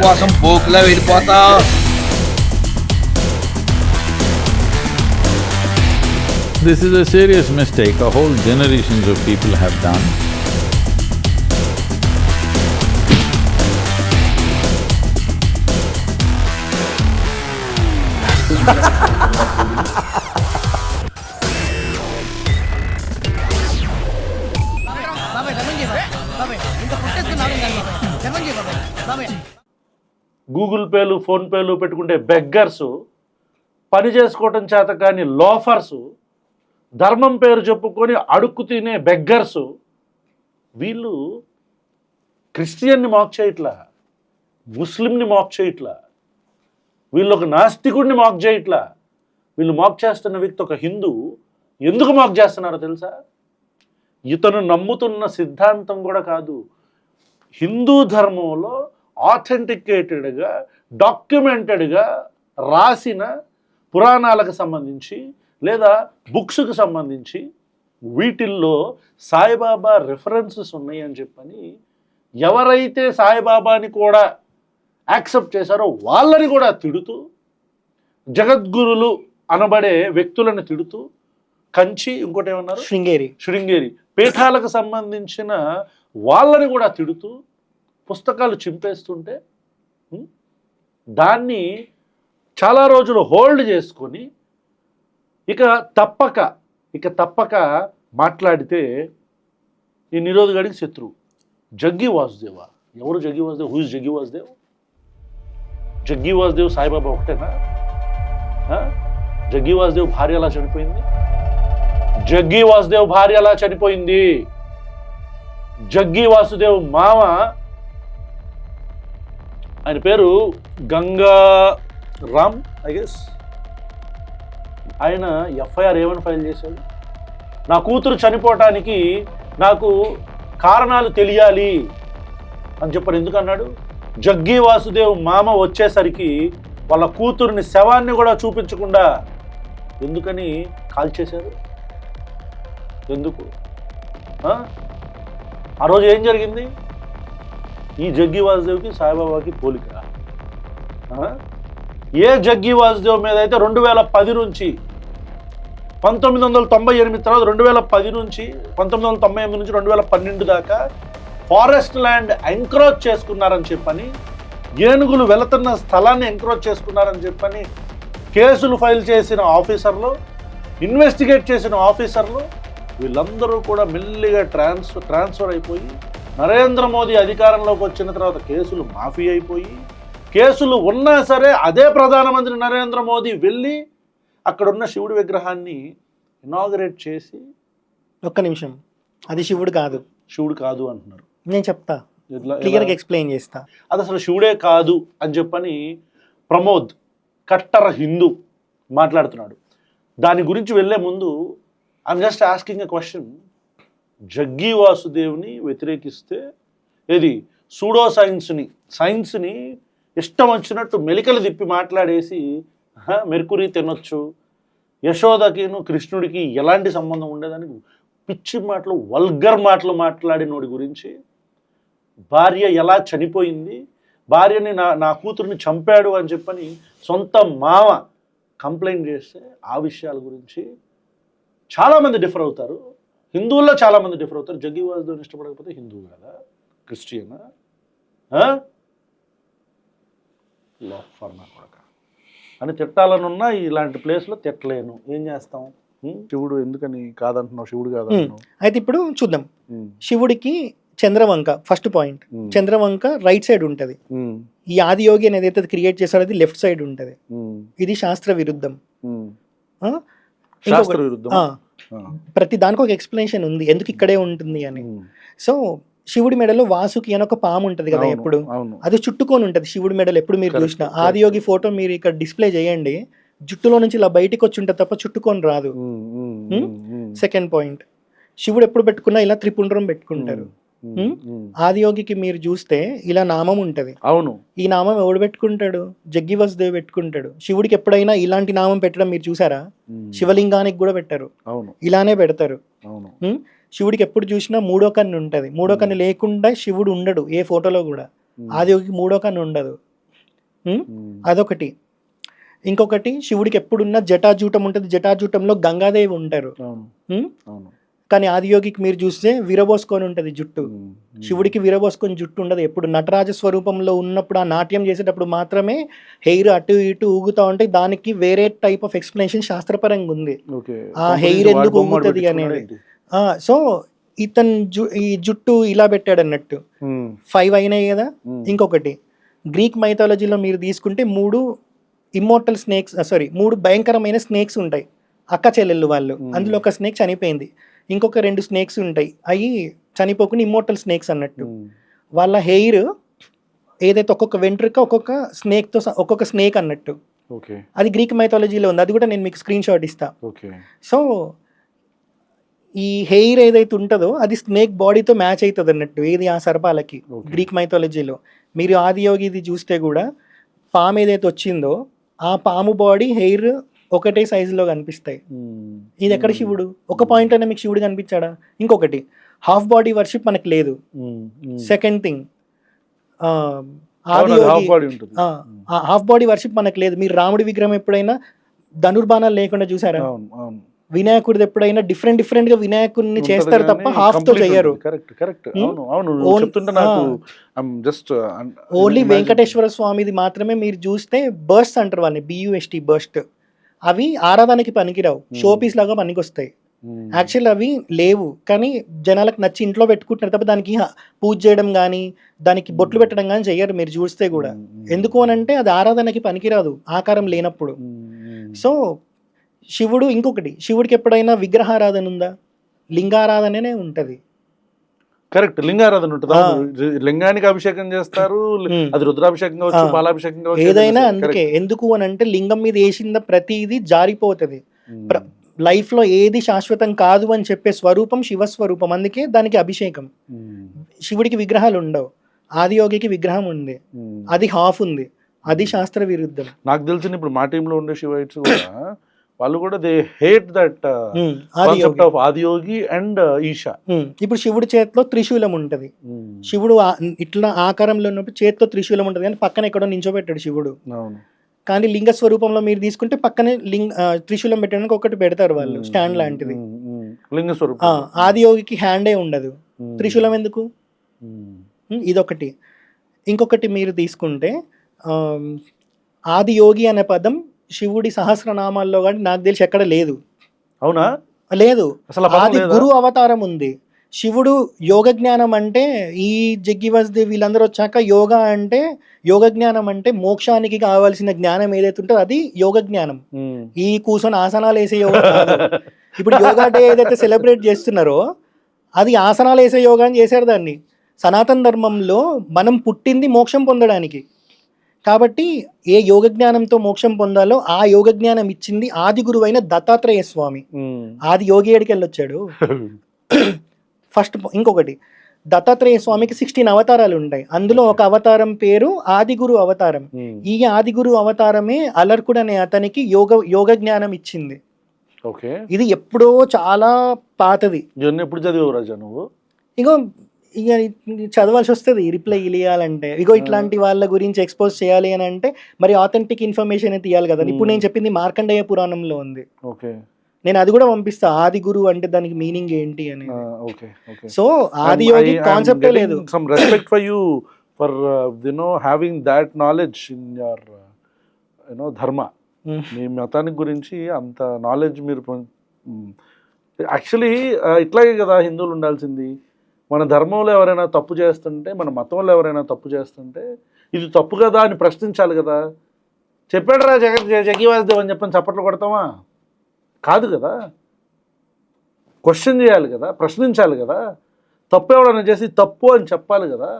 కోసం పోకులా వెళ్ళిపోతావు. This is a serious mistake a whole generations of people have done. Google పేలు phone పేలు పెట్టుకుంటే బెగ్గర్సు, పని చేసుకోవటం చేత కానీ లోఫర్సు, ధర్మం పేరు చెప్పుకొని అడుక్కు తినే బెగ్గర్సు, వీళ్ళు క్రిస్టియన్ని మాక్ చేయట్లా, ముస్లింని మాక్ చేయట్లా, వీళ్ళు ఒక నాస్తికుడిని మాక్ చేయట్లా. వీళ్ళు మాక్ చేస్తున్న వ్యక్తి ఒక హిందూ. ఎందుకు మాక్ చేస్తున్నారో తెలుసా? ఇతను నమ్ముతున్న సిద్ధాంతం కూడా కాదు. హిందూ ధర్మంలో ఆథెంటికేటెడ్గా డాక్యుమెంటెడ్గా రాసిన పురాణాలకు సంబంధించి లేదా బుక్స్కి సంబంధించి వీటిల్లో సాయిబాబా రెఫరెన్సెస్ ఉన్నాయి అని చెప్పని ఎవరైతే సాయిబాబాని కూడా యాక్సెప్ట్ చేశారో వాళ్ళని కూడా తిడుతూ, జగద్గురులు అనబడే వ్యక్తులను తిడుతూ, కంచి ఇంకోటి ఏమన్నారు శృంగేరి పీఠాలకు సంబంధించిన వాళ్ళని కూడా తిడుతూ పుస్తకాలు చింపేస్తుంటే దాన్ని చాలా రోజులు హోల్డ్ చేసుకొని ఇక తప్పక మాట్లాడితే ఈ నిరోధగాడికి శత్రువు. జగ్గి వాసుదేవా. ఎవరు జగ్గి వాసుదేవ్? Who is Jaggi Vasudev? జగ్గి వాసుదేవ్ సాయిబాబా ఒకటేనా? జగ్గి వాసుదేవ్ భార్య ఎలా చనిపోయింది? జగ్గి వాసుదేవ్ భార్య ఎలా చనిపోయింది? జగ్గి వాసుదేవ్ మామ, ఆయన పేరు గంగారామ్ ఐ గెస్, ఆయన ఎఫ్ఐఆర్ ఏమని ఫైల్ చేశాడు? నా కూతురు చనిపోవటానికి నాకు కారణాలు తెలియాలి అని చెప్పారు. ఎందుకు అన్నాడు? జగ్గి వాసుదేవ్ మామ వచ్చేసరికి వాళ్ళ కూతురుని శవాన్ని కూడా చూపించకుండా ఎందుకని కాల్ చేశారు? ఎందుకు? ఆ రోజు ఏం జరిగింది? ఈ జగ్గి వాసుదేవ్కి సాయిబాబాకి పోలిక. ఏ జగ్గి వాసుదేవ్ మీద అయితే 2010 నుంచి 1998 తర్వాత 2010 నుంచి 1998 నుంచి 2012 దాకా ఫారెస్ట్ ల్యాండ్ ఎంక్రోచ్ చేసుకున్నారని చెప్పని, ఏనుగులు వెళుతున్న స్థలాన్ని ఎంక్రోచ్ చేసుకున్నారని చెప్పని కేసులు ఫైల్ చేసిన ఆఫీసర్లు, ఇన్వెస్టిగేట్ చేసిన ఆఫీసర్లు, వీళ్ళందరూ కూడా మెల్లిగా ట్రాన్స్ఫర్ అయిపోయి నరేంద్ర మోదీ అధికారంలోకి వచ్చిన తర్వాత కేసులు మాఫీ అయిపోయి, కేసులు ఉన్నా సరే అదే ప్రధానమంత్రి నరేంద్ర మోదీ వెళ్ళి అక్కడున్న శివుడి విగ్రహాన్ని ఇనాగరేట్ చేసి, ఒక్క నిమిషం, అది శివుడు కాదు అంటున్నారు. నేను చెప్తా, క్లియర్గా ఎక్స్ప్లెయిన్ చేస్తా. అది అసలు శివుడే కాదు అని చెప్పని ప్రమోద్ కట్టర్ హిందూ మాట్లాడుతున్నాడు. దాని గురించి వెళ్ళే ముందు I'm just asking a question. Jaggi వాసుదేవ్ని వ్యతిరేకిస్తే ఏది సూడో సైన్స్ని ఇష్టం వచ్చినట్టు మెలికలు తిప్పి మాట్లాడేసి మెర్కురీ తినొచ్చు, యశోదకిను కృష్ణుడికి ఎలాంటి సంబంధం ఉండేదని పిచ్చి మాటలు, వల్గర్ మాటలు మాట్లాడినోడి గురించి, భార్య ఎలా చనిపోయింది, భార్యని నా కూతుర్ని చంపాడు అని చెప్పని సొంత మామ కంప్లైంట్ చేస్తే ఆ విషయాల గురించి చాలామంది డిఫర్ అవుతారు. హిందువుల్లో చాలామంది డిఫర్ అవుతారు. జగ్గి వాసుదేవ్ని ఇష్టపడకపోతే హిందువు కదా, క్రిస్టియనా? లోఫర్ నా కొడక అని తిట్టాలనున్నా ఇలాంటి ప్లేస్లో తిట్టలేను. ఏం చేస్తాం? శివుడు ఎందుకని కాదంటున్నావు? శివుడు కాదంటున్నావు. అయితే ఇప్పుడు చూద్దాం. శివుడికి Chandravanka first point. Chandravanka right side ఉంటది. ఈ ఆదియోగి అనేది ఏదైతే క్రియేట్ చేశాడో అది లెఫ్ట్ సైడ్ ఉంటది. ఇది శాస్త్ర విరుద్ధం. ప్రతి దానికి ఒక ఎక్స్ప్లెనేషన్ ఉంది ఎందుకు ఇక్కడే ఉంటుంది అని. సో శివుడి మెడలో వాసుకి అని ఒక పాము ఉంటది కదా, ఎప్పుడు అది చుట్టుకొని ఉంటది శివుడి మెడలో. ఎప్పుడు మీరు చూసిన ఆదియోగి ఫోటో మీరు ఇక్కడ డిస్ప్లే చేయండి, జుట్టులో నుంచి ఇలా బయటికి వచ్చి ఉంటది తప్ప చుట్టుకొని రాదు. సెకండ్ పాయింట్, శివుడు ఎప్పుడు పెట్టుకున్నా ఇలా త్రిపుండ్రం పెట్టుకుంటారు. ఆదియోగికి మీరు చూస్తే ఇలా నామం ఉంటది. అవును, ఈ నామం ఎవడు పెట్టుకుంటాడు? జగ్గి వాసుదేవ్ పెట్టుకుంటాడు. శివుడికి ఎప్పుడైనా ఇలాంటి నామం పెట్టడం మీరు చూసారా? శివలింగానికి కూడా పెట్టారు, ఇలానే పెడతారు. శివుడికి ఎప్పుడు చూసినా మూడో కన్ను ఉంటది. మూడో కన్ను లేకుండా శివుడు ఉండడు ఏ ఫోటోలో కూడా. ఆదియోగికి మూడో కన్ను ఉండదు. అదొకటి. ఇంకొకటి శివుడికి ఎప్పుడున్న జటాజూటం ఉంటుంది, జటాజూటంలో గంగాదేవి ఉంటారు. కానీ ఆదియోగికి మీరు చూస్తే విరబోసుకొని ఉంటుంది జుట్టు. శివుడికి విరబోసుకొని జుట్టు ఉండదు. ఎప్పుడు నటరాజ స్వరూపంలో ఉన్నప్పుడు ఆ నాట్యం చేసేటప్పుడు మాత్రమే హెయిర్ అటు ఇటు ఊగుతూ ఉంటే దానికి వేరే టైప్ ఆఫ్ ఎక్స్ప్లెనేషన్ శాస్త్రపరంగా ఉంది. ఆ హెయిర్ ఎందుకు ఊగుతుంది అనేది. సో ఇతను ఈ జుట్టు ఇలా పెట్టాడు అన్నట్టు. 5 అయినాయి కదా. ఇంకొకటి గ్రీక్ మైథాలజీలో మీరు తీసుకుంటే 3 ఇమ్మోర్టల్ స్నేక్స్, 3 భయంకరమైన స్నేక్స్ ఉంటాయి, అక్క చెల్లెళ్ళు వాళ్ళు. అందులో ఒక స్నేక్ చనిపోయింది, ఇంకొక 2 స్నేక్స్ ఉంటాయి, అవి చనిపోకుండా ఇమ్మోర్టల్ స్నేక్స్ అన్నట్టు. వాళ్ళ హెయిర్ ఏదైతే ఒక్కొక్క వెంట్రుక ఒక్కొక్క స్నేక్తో ఒక్కొక్క స్నేక్ అన్నట్టు. అది గ్రీక్ మైథాలజీలో ఉంది. అది కూడా నేను మీకు స్క్రీన్ షాట్ ఇస్తా. సో ఈ హెయిర్ ఏదైతే ఉంటుందో అది స్నేక్ బాడీతో మ్యాచ్ అవుతుంది అన్నట్టు, ఏది ఆ సర్పాలకి గ్రీక్ మైథాలజీలో. మీరు ఆదియోగిది చూస్తే కూడా పాము ఏదైతే వచ్చిందో ఆ పాము బాడీ హెయిర్ ఒకటే సైజులో కనిపిస్తాయి. ఇది ఎక్కడ శివుడు? ఒక పాయింట్ అయినా మీకు శివుడు కనిపించాడా? ఇంకొకటి హాఫ్ బాడీ వర్షిప్ మనకు లేదు. Second thing half body worship మనకు లేదు. మీరు రాముడి విగ్రహం ఎప్పుడైనా ధనుర్బాణాలు లేకుండా చూసారా? వినాయకుడిది ఎప్పుడైనా డిఫరెంట్ గా వినాయకుడిని చేస్తారు తప్ప హాఫ్ తో చెయ్యరు. ఓన్లీ వెంకటేశ్వర స్వామిది మాత్రమే మీరు చూస్తే బర్స్ట్ అంటారు వాళ్ళని, BUST బర్స్ట్. అవి ఆరాధనకి పనికిరావు, షో పీస్ లాగా పనికొస్తాయి. యాక్చువల్ అవి లేవు, కానీ జనాలకు నచ్చి ఇంట్లో పెట్టుకుంటున్నారు తప్ప దానికి పూజ చేయడం కానీ దానికి బొట్లు పెట్టడం కానీ చెయ్యరు మీరు చూస్తే కూడా. ఎందుకు అనంటే అది ఆరాధనకి పనికిరాదు ఆకారం లేనప్పుడు. సో శివుడు, ఇంకొకటి శివుడికి ఎప్పుడైనా విగ్రహారాధన ఉందా? లింగారాధననే ఉంటది. కరెక్ట్, లింగారాధన ఉంటుంది. లింగానికి అభిషేకం చేస్తారు, అది రుద్రాభిషేకం కావచ్చు, పాలాభిషేకం కావచ్చు, ఏదైనా. అందుకే ఎందుకు అని అంటే లింగం మీద వేసిన ప్రతిదీ జారిపోతుంది. లైఫ్ లో ఏది శాశ్వతం కాదు అని చెప్పే స్వరూపం శివస్వరూపం, అందుకే దానికి అభిషేకం. శివుడికి విగ్రహాలు ఉండవు, ఆదియోగికి విగ్రహం ఉంది, అది హాఫ్ ఉంది, అది శాస్త్ర విరుద్ధం. నాకు తెలిసిన ఇప్పుడు మా టీంలో ఉండే శివైట్స్ కూడా వాళ్ళు కూడా they hate that concept of Adiyogi and Isha. ఇప్పుడు శివుడి చేతిలో త్రిశూలం ఉంటది, శివుడు ఇట్లా ఆకారంలో ఉన్నప్పుడు చేతిలో త్రిశూలం ఉంటది, కానీ పక్కన ఎక్కడో నించోబెట్టాడు శివుడు. కానీ లింగ స్వరూపంలో మీరు తీసుకుంటే పక్కనే త్రిశూలం పెట్టడానికి ఒకటి పెడతారు వాళ్ళు, స్టాండ్ లాంటిది. లింగ స్వరూపం. ఆదియోగికి హ్యాండే ఉండదు, త్రిశూలం ఎందుకు? ఇదొకటి. ఇంకొకటి మీరు తీసుకుంటే ఆదియోగి అనే పదం శివుడి సహస్రనామాల్లో కానీ నాకు తెలిసి ఎక్కడ లేదు. అవునా? లేదు. ఆది గురు అవతారం ఉంది. శివుడు యోగ జ్ఞానం అంటే ఈ జగ్గివస్ది వీళ్ళందరూ వచ్చాక యోగా అంటే యోగ జ్ఞానం అంటే మోక్షానికి కావాల్సిన జ్ఞానం ఏదైతే ఉంటుందో అది యోగ జ్ఞానం. ఈ కూర్చొని ఆసనాలు వేసే యోగా కాదు. ఇప్పుడు యోగా డే ఏదైతే సెలబ్రేట్ చేస్తున్నారో అది ఆసనాలు వేసే యోగా అని చేశారు దాన్ని. సనాతన ధర్మంలో మనం పుట్టింది మోక్షం పొందడానికి, కాబట్టి ఏ యోగ జ్ఞానంతో మోక్షం పొందాలో ఆ యోగ జ్ఞానం ఇచ్చింది ఆది గురువైన దత్తాత్రేయ స్వామి. ఆది యోగి ఏడికి వెళ్ళొచ్చాడు ఫస్ట్. ఇంకొకటి దత్తాత్రేయ స్వామికి 16 అవతారాలు ఉంటాయి, అందులో ఒక అవతారం పేరు ఆదిగురు అవతారం. ఈ ఆదిగురు అవతారమే అలర్కుడు అనే అతనికి యోగ జ్ఞానం ఇచ్చింది. ఇది ఎప్పుడో చాలా పాతది. ఎప్పుడు చదివావు రాజా నువ్వు? ఇగో ఇక చదవాల్సి వస్తుంది రిప్లై ఇవ్వాలంటే. ఇగో ఇట్లాంటి వాళ్ళ గురించి ఎక్స్పోజ్ చేయాలి అని అంటే మరి ఆథెంటిక్ ఇన్ఫర్మేషన్ అయితే ఇవ్వాలి కదా. ఇప్పుడు నేను చెప్పింది మార్కండేయ పురాణంలో ఉంది, నేను అది కూడా పంపిస్తా. ఆది గురువు అంటే దానికి మీనింగ్ ఏంటి అని. సో ఆది యోగి కాన్సెప్టే లేదు. Some respect for you for having that knowledge in your ధర్మ. మీ మతానికి గురించి అంత నాలెడ్జ్ మీరు యాక్చువల్లీ ఇట్లాగే కదా హిందువులు ఉండాల్సింది. మన ధర్మంలో ఎవరైనా తప్పు చేస్తుంటే, మన మతంలో ఎవరైనా తప్పు చేస్తుంటే ఇది తప్పు కదా అని ప్రశ్నించాలి కదా. చెప్పాడు రా జగ్గివాసుదేవ్ అని చెప్పని చప్పట్లు కొడతామా? కాదు కదా, క్వశ్చన్ చేయాలి కదా, ప్రశ్నించాలి కదా. తప్పు ఎవడన్నా చేసి తప్పు అని చెప్పాలి కదా.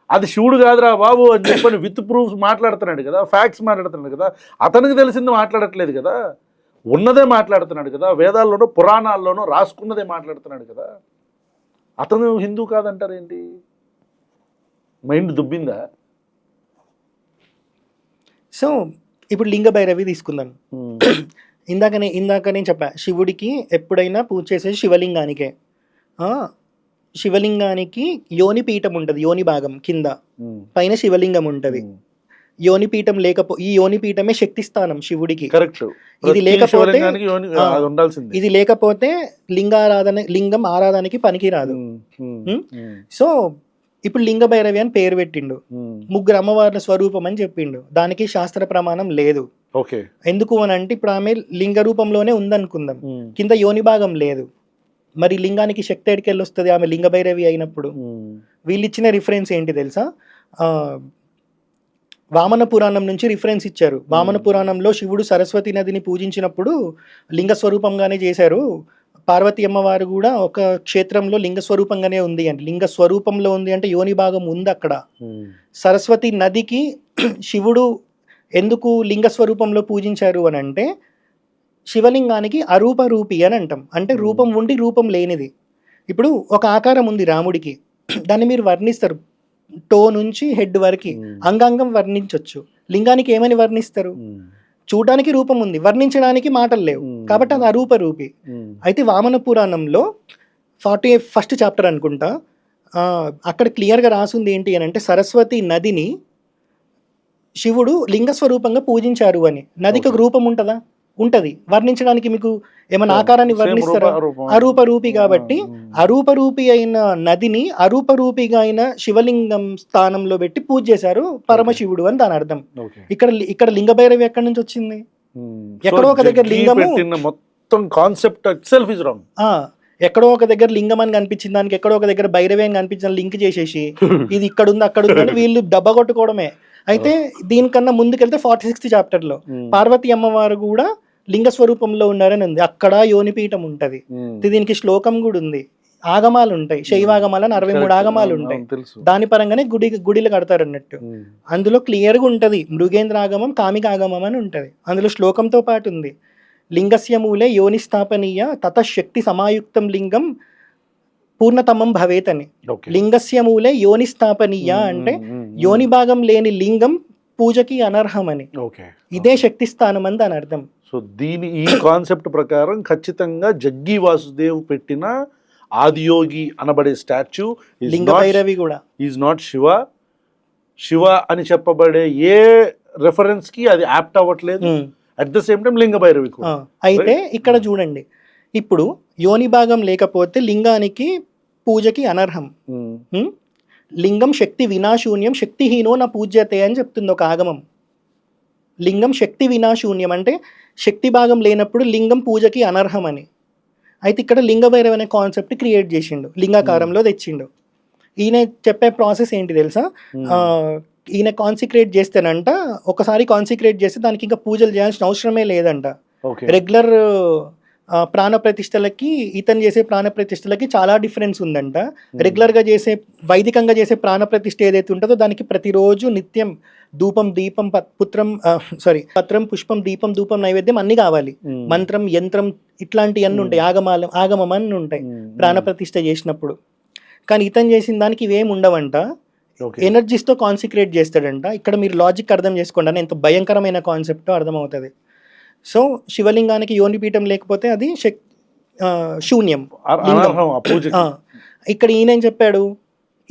అది శివుడు కాదురా బాబు అని చెప్పని విత్ ప్రూఫ్స్ మాట్లాడుతున్నాడు కదా, ఫ్యాక్ట్స్ మాట్లాడుతున్నాడు కదా. అతనికి తెలిసింది మాట్లాడట్లేదు కదా, ఉన్నదే మాట్లాడుతున్నాడు కదా. వేదాల్లోనో పురాణాల్లోనో రాసుకున్నదే మాట్లాడుతున్నాడు కదా. అతను హిందూ కాదంటారేంటి? మైండ్ దుబ్బిందా? సో ఇప్పుడు లింగ భైరవి తీసుకుందాం. ఇందాక నేను చెప్పా, శివుడికి ఎప్పుడైనా పూజ చేసేది శివలింగానికే. శివలింగానికి యోని పీఠం ఉంటుంది, యోని భాగం కింద, పైన శివలింగం ఉంటుంది. యోనిపీఠం ఈ యోనిపీఠమే శక్తి స్థానం శివుడికి. కరెక్ట్. ఇది లేకపోతే ఉండాల్సింది. ఇది లేకపోతే లింగం ఆరాధనకి పనికిరాదు. సో ఇప్పుడు లింగ భైరవి అని పేరు పెట్టిండు, ముగ్గురు అమ్మవార్ల స్వరూపం అని చెప్పిండు, దానికి శాస్త్ర ప్రమాణం లేదు. ఓకే. ఎందుకు అని అంటే ఇప్పుడు ఆమె లింగ రూపంలోనే ఉందనుకుందాం, కింద యోని భాగం లేదు, మరి లింగానికి శక్తి ఎడికెళ్ళి వస్తుంది ఆమె లింగ భైరవి అయినప్పుడు? వీళ్ళు ఇచ్చిన రిఫరెన్స్ ఏంటి తెలుసా? వామన పురాణం నుంచి రిఫరెన్స్ ఇచ్చారు. వామన పురాణంలో శివుడు సరస్వతి నదిని పూజించినప్పుడు లింగ స్వరూపంగానే చేశారు, పార్వతీ అమ్మవారు కూడా ఒక క్షేత్రంలో లింగ స్వరూపంగానే ఉంది అంటే, లింగ స్వరూపంలో ఉంది అంటే యోని భాగం ఉంది అక్కడ. సరస్వతి నదికి శివుడు ఎందుకు లింగ స్వరూపంలో పూజించారు అని అంటే, శివలింగానికి అరూప రూపి అని అంటాం, అంటే రూపం ఉండి రూపం లేనిది. ఇప్పుడు ఒక ఆకారం ఉంది రాముడికి, దాన్ని మీరు వర్ణిస్తారు టో నుంచి హెడ్ వరకు అంగాంగం వర్ణించవచ్చు. లింగానికి ఏమని వర్ణిస్తారు? చూడడానికి రూపం ఉంది, వర్ణించడానికి మాటలు లేవు, కాబట్టి అది అరూప రూపి. అయితే వామన పురాణంలో 41st చాప్టర్ అనుకుంటా, అక్కడ క్లియర్గా రాసింది ఏంటి అని అంటే, సరస్వతి నదిని శివుడు లింగ స్వరూపంగా పూజించారు అని. నదికి ఒక రూపం ఉంటుందా? ఉంటది. వర్ణించడానికి మీకు ఏమైనా ఆకారాన్ని వర్ణిస్తారా? అరూప రూపి. కాబట్టి అరూప రూపి అయిన నదిని అరూప రూపిగా అయిన శివలింగం స్థానంలో పెట్టి పూజ చేశారు పరమశివుడు అని దాని అర్థం. ఇక్కడ లింగ భైరవి ఎక్కడి నుంచి వచ్చింది? ఎక్కడో ఒక దగ్గర లింగము, మొత్తం కాన్సెప్ట్ ఇట్సెల్ఫ్ ఇస్ రాంగ్. ఎక్కడో ఒక దగ్గర లింగం అని కనిపించింది, దానికి ఎక్కడో ఒక దగ్గర భైరవి అని కనిపించిన లింక్ చేసేసి ఇది ఇక్కడ ఉంది అక్కడ ఉంది అని వీళ్ళు దెబ్బ కొట్టుకోవడమే. అయితే దీనికన్నా ముందుకెళ్తే 46th చాప్టర్లో పార్వతీ అమ్మవారు కూడా లింగ స్వరూపంలో ఉన్నారని ఉంది, అక్కడ యోనిపీఠం ఉంటది. దీనికి శ్లోకం కూడా ఉంది, ఆగమాలు ఉంటాయి, శైవాగమాలు అని 63 ఆగమాలు ఉంటాయి. దాని పరంగానే గుడిలు కడతారు అన్నట్టు. అందులో క్లియర్గా ఉంటది, మృగేంద్ర ఆగమం కామిక ఆగమం అని ఉంటది. అందులో శ్లోకంతో పాటు ఉంది, లింగస్య మూలే యోని స్థాపనీయ తతశక్తి సమాయుక్తం లింగం పూర్ణతమం భవేత్ అని. లింగస్య మూలే యోని స్థాపనీయ అంటే యోని భాగం లేని లింగం పూజకి అనర్హమని. ఇదే శక్తి స్థానం అని దాని అర్థం. సో ఈ కాన్సెప్ట్ ప్రకారం ఖచ్చితంగా జగ్గి వాసుదేవ్ పెట్టిన ఆదియోగి అనబడే స్టాచ్యూ లింగ భైరవి కూడా ఈజ్ నాట్ శివ అని చెప్పబడే ఏ రెఫరెన్స్ కి అది యాప్ట్ అవ్వట్లేదు. అట్ ద సేమ్ టైం లింగ భైరవి కూడా. అయితే ఇక్కడ చూడండి, ఇప్పుడు యోని భాగం లేకపోతే లింగానికి పూజకి అనర్హం. లింగం శక్తి వినాశూన్యం శక్తిహీనో నా పూజ్యతే అని చెప్తుంది ఒక ఆగమం. లింగం శక్తి వినాశూన్యం అంటే శక్తి భాగం లేనప్పుడు లింగం పూజకి అనర్హం అని. అయితే ఇక్కడ లింగ భైరవి అనే కాన్సెప్ట్ క్రియేట్ చేసిండు, లింగాకారంలో తెచ్చిండు. ఈయన చెప్పే ప్రాసెస్ ఏంటి తెలుసా? ఈయన కాన్సిక్రేట్ చేస్తేనంట, ఒకసారి కాన్సిక్రేట్ చేస్తే దానికి ఇంకా పూజలు చేయాల్సిన అవసరమే లేదంట. రెగ్యులర్ ప్రాణప్రతిష్టలకి ఇతను చేసే ప్రాణప్రతిష్టలకి చాలా డిఫరెన్స్ ఉందంట. రెగ్యులర్గా చేసే వైదికంగా చేసే ప్రాణప్రతిష్ఠ ఏదైతే ఉంటుందో దానికి ప్రతిరోజు నిత్యం ధూపం దీపం పత్రం పుష్పం దీపం ధూపం నైవేద్యం అన్ని కావాలి, మంత్రం యంత్రం ఇట్లాంటివి అన్నీ ఉంటాయి, ఆగమం అన్నీ ఉంటాయి ప్రాణప్రతిష్ఠ చేసినప్పుడు. కానీ ఇతను చేసిన దానికి ఇవేం ఉండవంట, ఎనర్జీస్తో కాన్సిక్రేట్ చేస్తాడంట. ఇక్కడ మీరు లాజిక్ అర్థం చేసుకోండి అని ఎంత భయంకరమైన కాన్సెప్ట్ అర్థమవుతుంది. సో శివలింగానికి యోనిపీఠం లేకపోతే అది శూన్యం. ఇక్కడ ఈయన ఏం చెప్పాడు,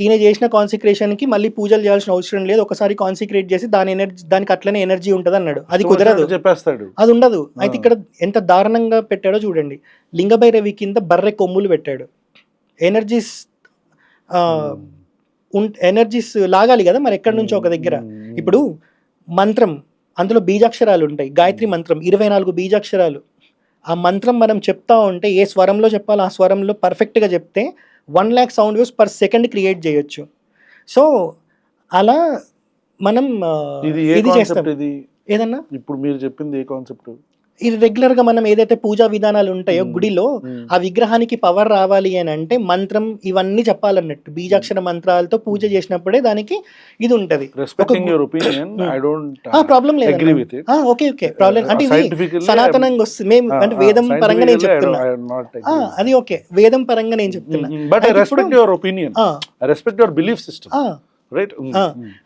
ఈయన చేసిన కాన్సిక్రేషన్కి మళ్ళీ పూజలు చేయాల్సిన అవసరం లేదు, ఒకసారి కాన్సిక్రేట్ చేసి దానికి అట్లనే ఎనర్జీ ఉంటుంది అన్నాడు. అది కుదరదు, చెప్పేస్తాడు, అది ఉండదు. అయితే ఇక్కడ ఎంత దారుణంగా పెట్టాడో చూడండి, లింగ భైరవి కింద బర్రె కొమ్ములు పెట్టాడు. ఎనర్జీస్ లాగాలి కదా మరి ఎక్కడి నుంచో ఒక దగ్గర. ఇప్పుడు మంత్రం, అందులో బీజాక్షరాలు ఉంటాయి, గాయత్రి మంత్రం 24 బీజాక్షరాలు. ఆ మంత్రం మనం చెప్తా ఉంటే ఏ స్వరంలో చెప్పాలో ఆ స్వరంలో పర్ఫెక్ట్గా చెప్తే 1 lakh sound waves per second create చేయొచ్చు. సో అలా మనం ఇది చేస్తాం. ఏదన్నా ఇప్పుడు మీరు చెప్పింది ఏ కాన్సెప్ట్? ఇది రెగ్యులర్గా మనం ఏదైతే పూజా విధానాలు ఉంటాయో గుడిలో ఆ విగ్రహానికి పవర్ రావాలి అని అంటే మంత్రం ఇవన్నీ చెప్పాలన్నట్టు, బీజాక్షర మంత్రాలతో పూజ చేసినప్పుడే దానికి ఇది ఉంటది. ప్రాబ్లం లేదు, ఓకే ప్రాబ్లం అంటే ఇది సనాతనంగా వస్తుంది. మేము అంటే వేదం పరంగా నేను చెప్తున్నా, అది ఓకే వేదం పరంగా నేను చెప్తున్నా.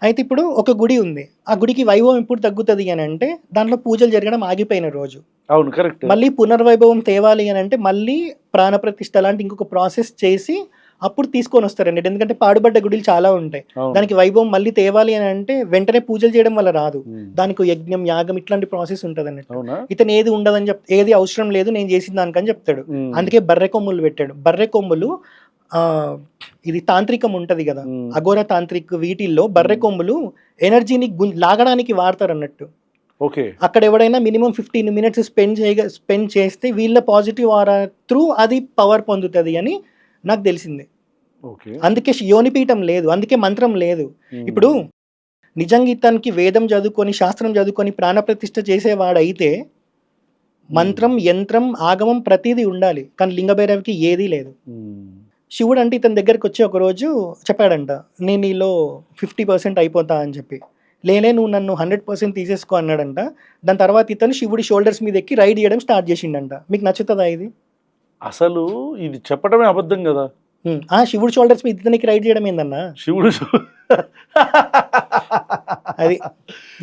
అయితే ఇప్పుడు ఒక గుడి ఉంది, ఆ గుడికి వైభవం ఎప్పుడు తగ్గుతుంది అని అంటే దాంట్లో పూజలు జరగడం ఆగిపోయిన రోజు. అవును, కరెక్ట్. మళ్ళీ పునర్వైభవం తేవాలి అని అంటే మళ్ళీ ప్రాణప్రతిష్ఠ లాంటి ఇంకొక ప్రాసెస్ చేసి అప్పుడు తీసుకొని వస్తారన్నట్టు. ఎందుకంటే పాడుబడ్డ గుడిలు చాలా ఉంటాయి, అవును. దానికి వైభవం మళ్ళీ తేవాలి అని అంటే వెంటనే పూజలు చేయడం వల్ల రాదు, ఉమ్. దానికి యజ్ఞం యాగం ఇట్లాంటి ప్రాసెస్ ఉంటుంది అన్నట్టు. అవునా? ఇతను ఏది ఉండదని ఏది అవసరం లేదు నేను చేసిన దానికని చెప్తాడు. ఉమ్. అందుకే బర్రె కొమ్ములు పెట్టాడు. బర్రె కొమ్ములు ఇది తాంత్రికం ఉంటది కదా, ఉమ్. అఘోర తాంత్రిక్ వీటిల్లో బర్రె కొమ్ములు ఎనర్జీని లాగడానికి వాడతారు అన్నట్టు. ఓకే. అక్కడ ఎవడైనా మినిమం 15 minutes స్పెండ్ చేస్తే వీళ్ళ పాజిటివ్ ఆరా త్రూ అది పవర్ పొందుతుంది అని నాకు తెలిసింది. ఓకే. అందుకే యోనిపీఠం లేదు, అందుకే మంత్రం లేదు. ఉమ్. ఇప్పుడు నిజంగా ఇతనికి వేదం చదువుకొని శాస్త్రం చదువుకొని ప్రాణప్రతిష్ఠ చేసేవాడైతే మంత్రం యంత్రం ఆగమం ప్రతిదీ ఉండాలి, కానీ లింగభైరవికి ఏదీ లేదు. ఉమ్. శివుడు అంటే ఇతని దగ్గరికి వచ్చి ఒకరోజు చెప్పాడంట, నేను నీలో 50% అయిపోతా అని చెప్పి. లేలే నువ్వు నన్ను 100% తీసేసుకో అన్నాడంట. దాని తర్వాత ఇతను శివుడి షోల్డర్స్ మీద ఎక్కి రైడ్ చేయడం స్టార్ట్ చేసిండంట. మీకు నచ్చుతుందా ఇది? అసలు ఇది చెప్పడమే అబద్ధం కదా. శివుడి షోల్డర్స్ మీద ఇతనికి రైడ్ చేయడం ఏందన్నా? శివుడు అది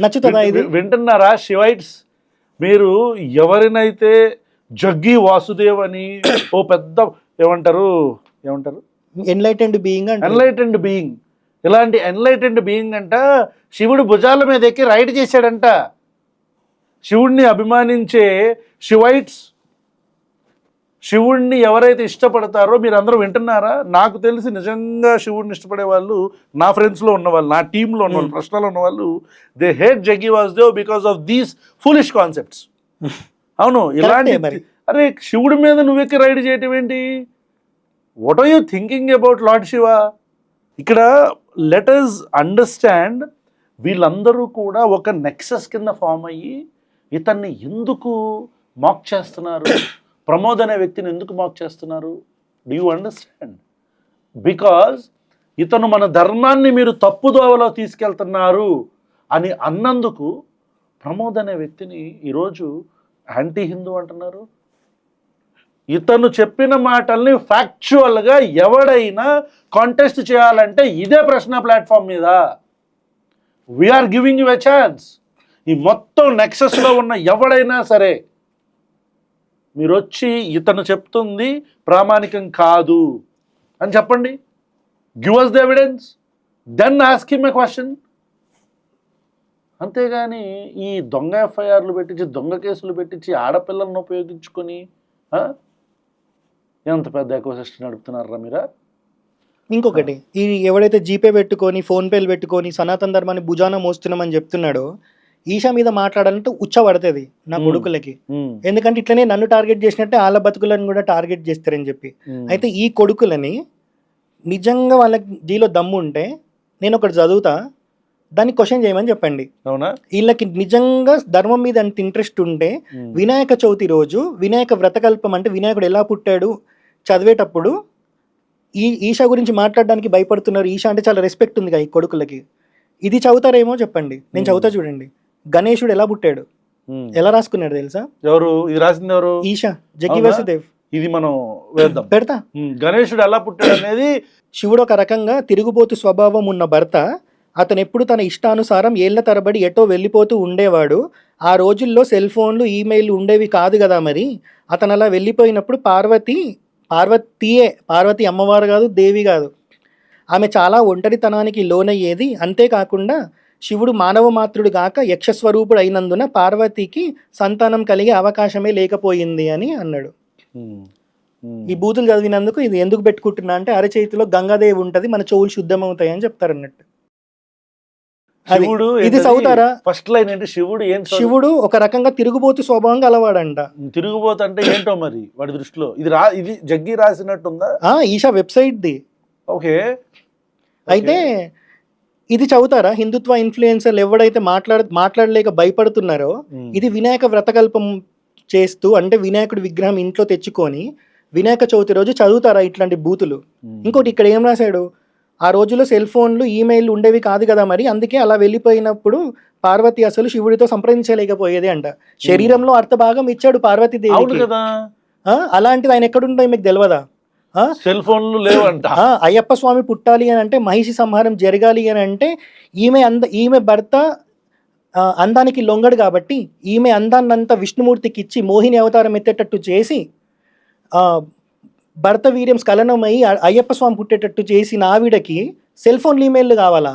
నచ్చుతుందా ఇది? వింటున్నారా శివైట్స్? మీరు ఎవరినైతే జగ్గి వాసుదేవ్ అని ఓ పెద్ద ఏమంటారు ఎన్లైటెండ్ బీయింగ్ అంటే ఎన్లైటెండ్ బీయింగ్, ఇలాంటి ఎన్లైటెండ్ బీయింగ్ అంట శివుడు భుజాల మీద ఎక్కి రైడ్ చేశాడంట. శివుడిని అభిమానించే శివైట్స్, శివుడిని ఎవరైతే ఇష్టపడతారో మీరందరూ వింటున్నారా? నాకు తెలిసి నిజంగా శివుడిని ఇష్టపడే వాళ్ళు నా ఫ్రెండ్స్లో ఉన్నవాళ్ళు, నా టీంలో ఉన్నవాళ్ళు, ప్రశ్నలో ఉన్నవాళ్ళు, they hate Jaggi Vasudev because of these foolish concepts. అవును, ఇలాంటి అరే శివుడి మీద నువ్వెక్కి రైడ్ చేయటం ఏంటి? What are you thinking about lord Shiva? ఇక్కడ లెట్ us అండర్స్టాండ్, వీళ్ళందరూ కూడా ఒక నెక్సస్ కింద ఫామ్ అయ్యి ఇతన్ని ఎందుకు మాక్ చేస్తున్నారు, ప్రమోద్ అనే వ్యక్తిని ఎందుకు మాక్ చేస్తున్నారు? Do you understand? బికాజ్ ఇతను మన ధర్మాన్ని మీరు తప్పుదోవలో తీసుకెళ్తున్నారు అని అన్నందుకు ప్రమోద్ అనే వ్యక్తిని ఈరోజు యాంటీ హిందూ అంటున్నారు. ఇతను చెప్పిన మాటల్ని ఫ్యాక్చువల్గా ఎవడైనా కాంటెస్ట్ చేయాలంటే ఇదే ప్రశ్న ప్లాట్ఫామ్ మీద we are giving you a chance. ఈ మొత్తం నెక్సస్లో ఉన్న ఎవడైనా సరే మీరు వచ్చి ఇతను చెప్తుంది ప్రామాణికం కాదు అని చెప్పండి, give us the evidence, then ask him a question. అంతేగాని ఈ దొంగ ఎఫ్ఐఆర్లు పెట్టించి దొంగ కేసులు పెట్టించి ఆడపిల్లలను ఉపయోగించుకొని ఎంత పెద్ద ఎకోసిస్టమ్ నడుపుతున్నారా మీరా? ఇంకొకటి, ఈ ఎవడైతే జీపే పెట్టుకొని ఫోన్పేలు పెట్టుకొని సనాతన ధర్మాన్ని భుజాన మోస్తున్నామని చెప్తున్నాడో ఈషా మీద మాట్లాడాలంటే ఉచ్చబడుతుంది నా కొడుకులకి. ఎందుకంటే ఇట్లనే నన్ను టార్గెట్ చేసినట్టే వాళ్ళ బతుకులను కూడా టార్గెట్ చేస్తారని చెప్పి. అయితే ఈ కొడుకులని నిజంగా వాళ్ళకి జీలో దమ్ము ఉంటే నేను ఒకటి చదువుతా, దాన్ని క్వశ్చన్ చేయమని చెప్పండి. అవునా? వీళ్ళకి నిజంగా ధర్మం మీద అంత ఇంట్రెస్ట్ ఉంటే వినాయక చవితి రోజు వినాయక వ్రతకల్పం అంటే వినాయకుడు ఎలా పుట్టాడు చదివేటప్పుడు ఈషా గురించి మాట్లాడడానికి భయపడుతున్నారు. ఈషా అంటే చాలా రెస్పెక్ట్ ఉంది ఈ కొడుకులకి. ఇది చదువుతారేమో చెప్పండి, నేను చదువుతా చూడండి. గణేశుడు ఎలా పుట్టాడు, ఎలా రాసుకున్నాడు తెలుసా? ఎవరు ఇది రాసింది? ఎవరు? ఈషా, జగ్గి వాసుదేవ్. ఇది మనం వేద్దాం, పెడతా. గణేశుడు ఎలా పుట్టాడు అనేది. శివుడు ఒక రకంగా తిరుగుబోతు స్వభావం ఉన్న భర్త. అతను ఎప్పుడు తన ఇష్టానుసారం ఏళ్ల తరబడి ఎటో వెళ్ళిపోతూ ఉండేవాడు. ఆ రోజుల్లో సెల్ ఫోన్లు ఈమెయిల్ ఉండేవి కాదు కదా. మరి అతను అలా వెళ్ళిపోయినప్పుడు పార్వతి అమ్మవారు కాదు, దేవి కాదు, ఆమె చాలా ఒంటరితనానికి లోనయ్యేది. అంతేకాకుండా శివుడు మానవ మాతృడు గాక యక్షస్వరూపుడు అయినందున పార్వతికి సంతానం కలిగే అవకాశమే లేకపోయింది అని అన్నాడు. ఈ బూతులు చదివినందుకు ఇది ఎందుకు పెట్టుకుంటున్నా అంటే అరచేతిలో గంగాదేవి ఉంటది, మన చెవులు శుద్ధమవుతాయి అని చెప్తారు అన్నట్టు. శివుడు ఇది చదువుతారా? ఫస్ట్ లైన్ ఏంటి? శివుడు ఏం? శివుడు ఒక రకంగా తిరుగుబోతు స్వభావంగా అలవాడంట. తిరుగుబోతు అంటే ఏంటో మరి వాడి దృష్టిలో. ఇది జగ్గి రాసినట్టుందా? ఈషా వెబ్సైట్ ది. ఓకే. అయితే ఇది చదువుతారా? హిందుత్వ ఇన్ఫ్లుయెన్సర్లు ఎవడైతే మాట్లాడలేక భయపడుతున్నారో ఇది వినాయక వ్రతకల్పం చేస్తూ అంటే వినాయకుడి విగ్రహం ఇంట్లో తెచ్చుకొని వినాయక చవితి రోజు చదువుతారా ఇట్లాంటి బూతులు? ఇంకోటి ఇక్కడ ఏం రాశాడు, ఆ రోజుల్లో సెల్ ఫోన్లు ఈమెయిల్ ఉండేవి కాదు కదా. మరి అందుకే అలా వెళ్ళిపోయినప్పుడు పార్వతి అసలు శివుడితో సంప్రదించలేకపోయేది అంట. శరీరంలో అర్థభాగం ఇచ్చాడు పార్వతీదేవి కదా. అలాంటిది ఆయన ఎక్కడుంటో మీకు తెలియదా? సెల్ ఫోన్లు లేవంట. అయ్యప్ప స్వామి పుట్టాలి అని అంటే మహిషి సంహారం జరగాలి అని అంటే ఈమె భర్త అందానికి లొంగడు కాబట్టి ఈమె అందాన్నంతా విష్ణుమూర్తికి ఇచ్చి మోహిని అవతారం ఎత్తేటట్టు చేసి భర్త వీర్యం స్ఖలనమై అయ్యప్ప స్వామి పుట్టేటట్టు చేసిన ఆవిడకి సెల్ ఫోన్ ఈమెయిల్ కావాలా?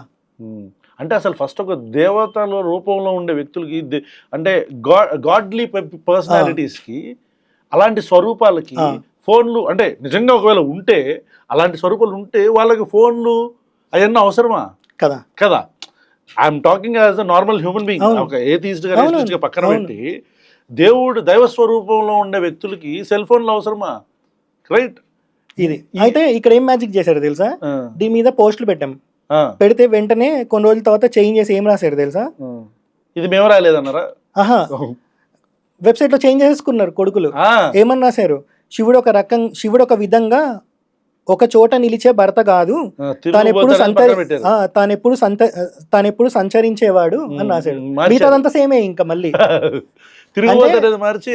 అంటే అసలు ఫస్ట్ ఒక దేవతల రూపంలో ఉండే వ్యక్తులకి అంటే గాడ్లీ పర్సనాలిటీస్కి అలాంటి స్వరూపాలకి ఫోన్లు అంటే నిజంగా ఒకవేళ ఉంటే అలాంటి స్వరూపాలు ఉంటే వాళ్ళకి ఫోన్లు అవన్నీ అవసరమా కదా కదా. I'm talking as a normal human being. ఒక ఏథీయిస్ట్ గా పక్కన పెట్టి దైవ స్వరూపంలో ఉండే వ్యక్తులకి సెల్ ఫోన్లు అవసరమా? రైట్. ఇది అయితే ఇక్కడ ఏం మ్యాజిక్ చేశారు తెలుసా? దీని మీద పోస్టులు పెట్టాం, పెడితే వెంటనే కొన్ని రోజుల తర్వాత చేంజ్ చేసి ఏం రాశారు తెలుసా? ఇది మేము రాలేదన్నారా? ఆహా, వెబ్సైట్ లో చేంజ్ చేసుకున్నారు కొడుకులు. ఏమని రాశారు? శివుడు ఒక విధంగా ఒక చోట నిలిచే భర్త కాదు, తానెప్పుడు సంచరించేవాడు అని రాశాడు. మిగతాదంతా సేమే ఇంకా మళ్ళీ మార్చి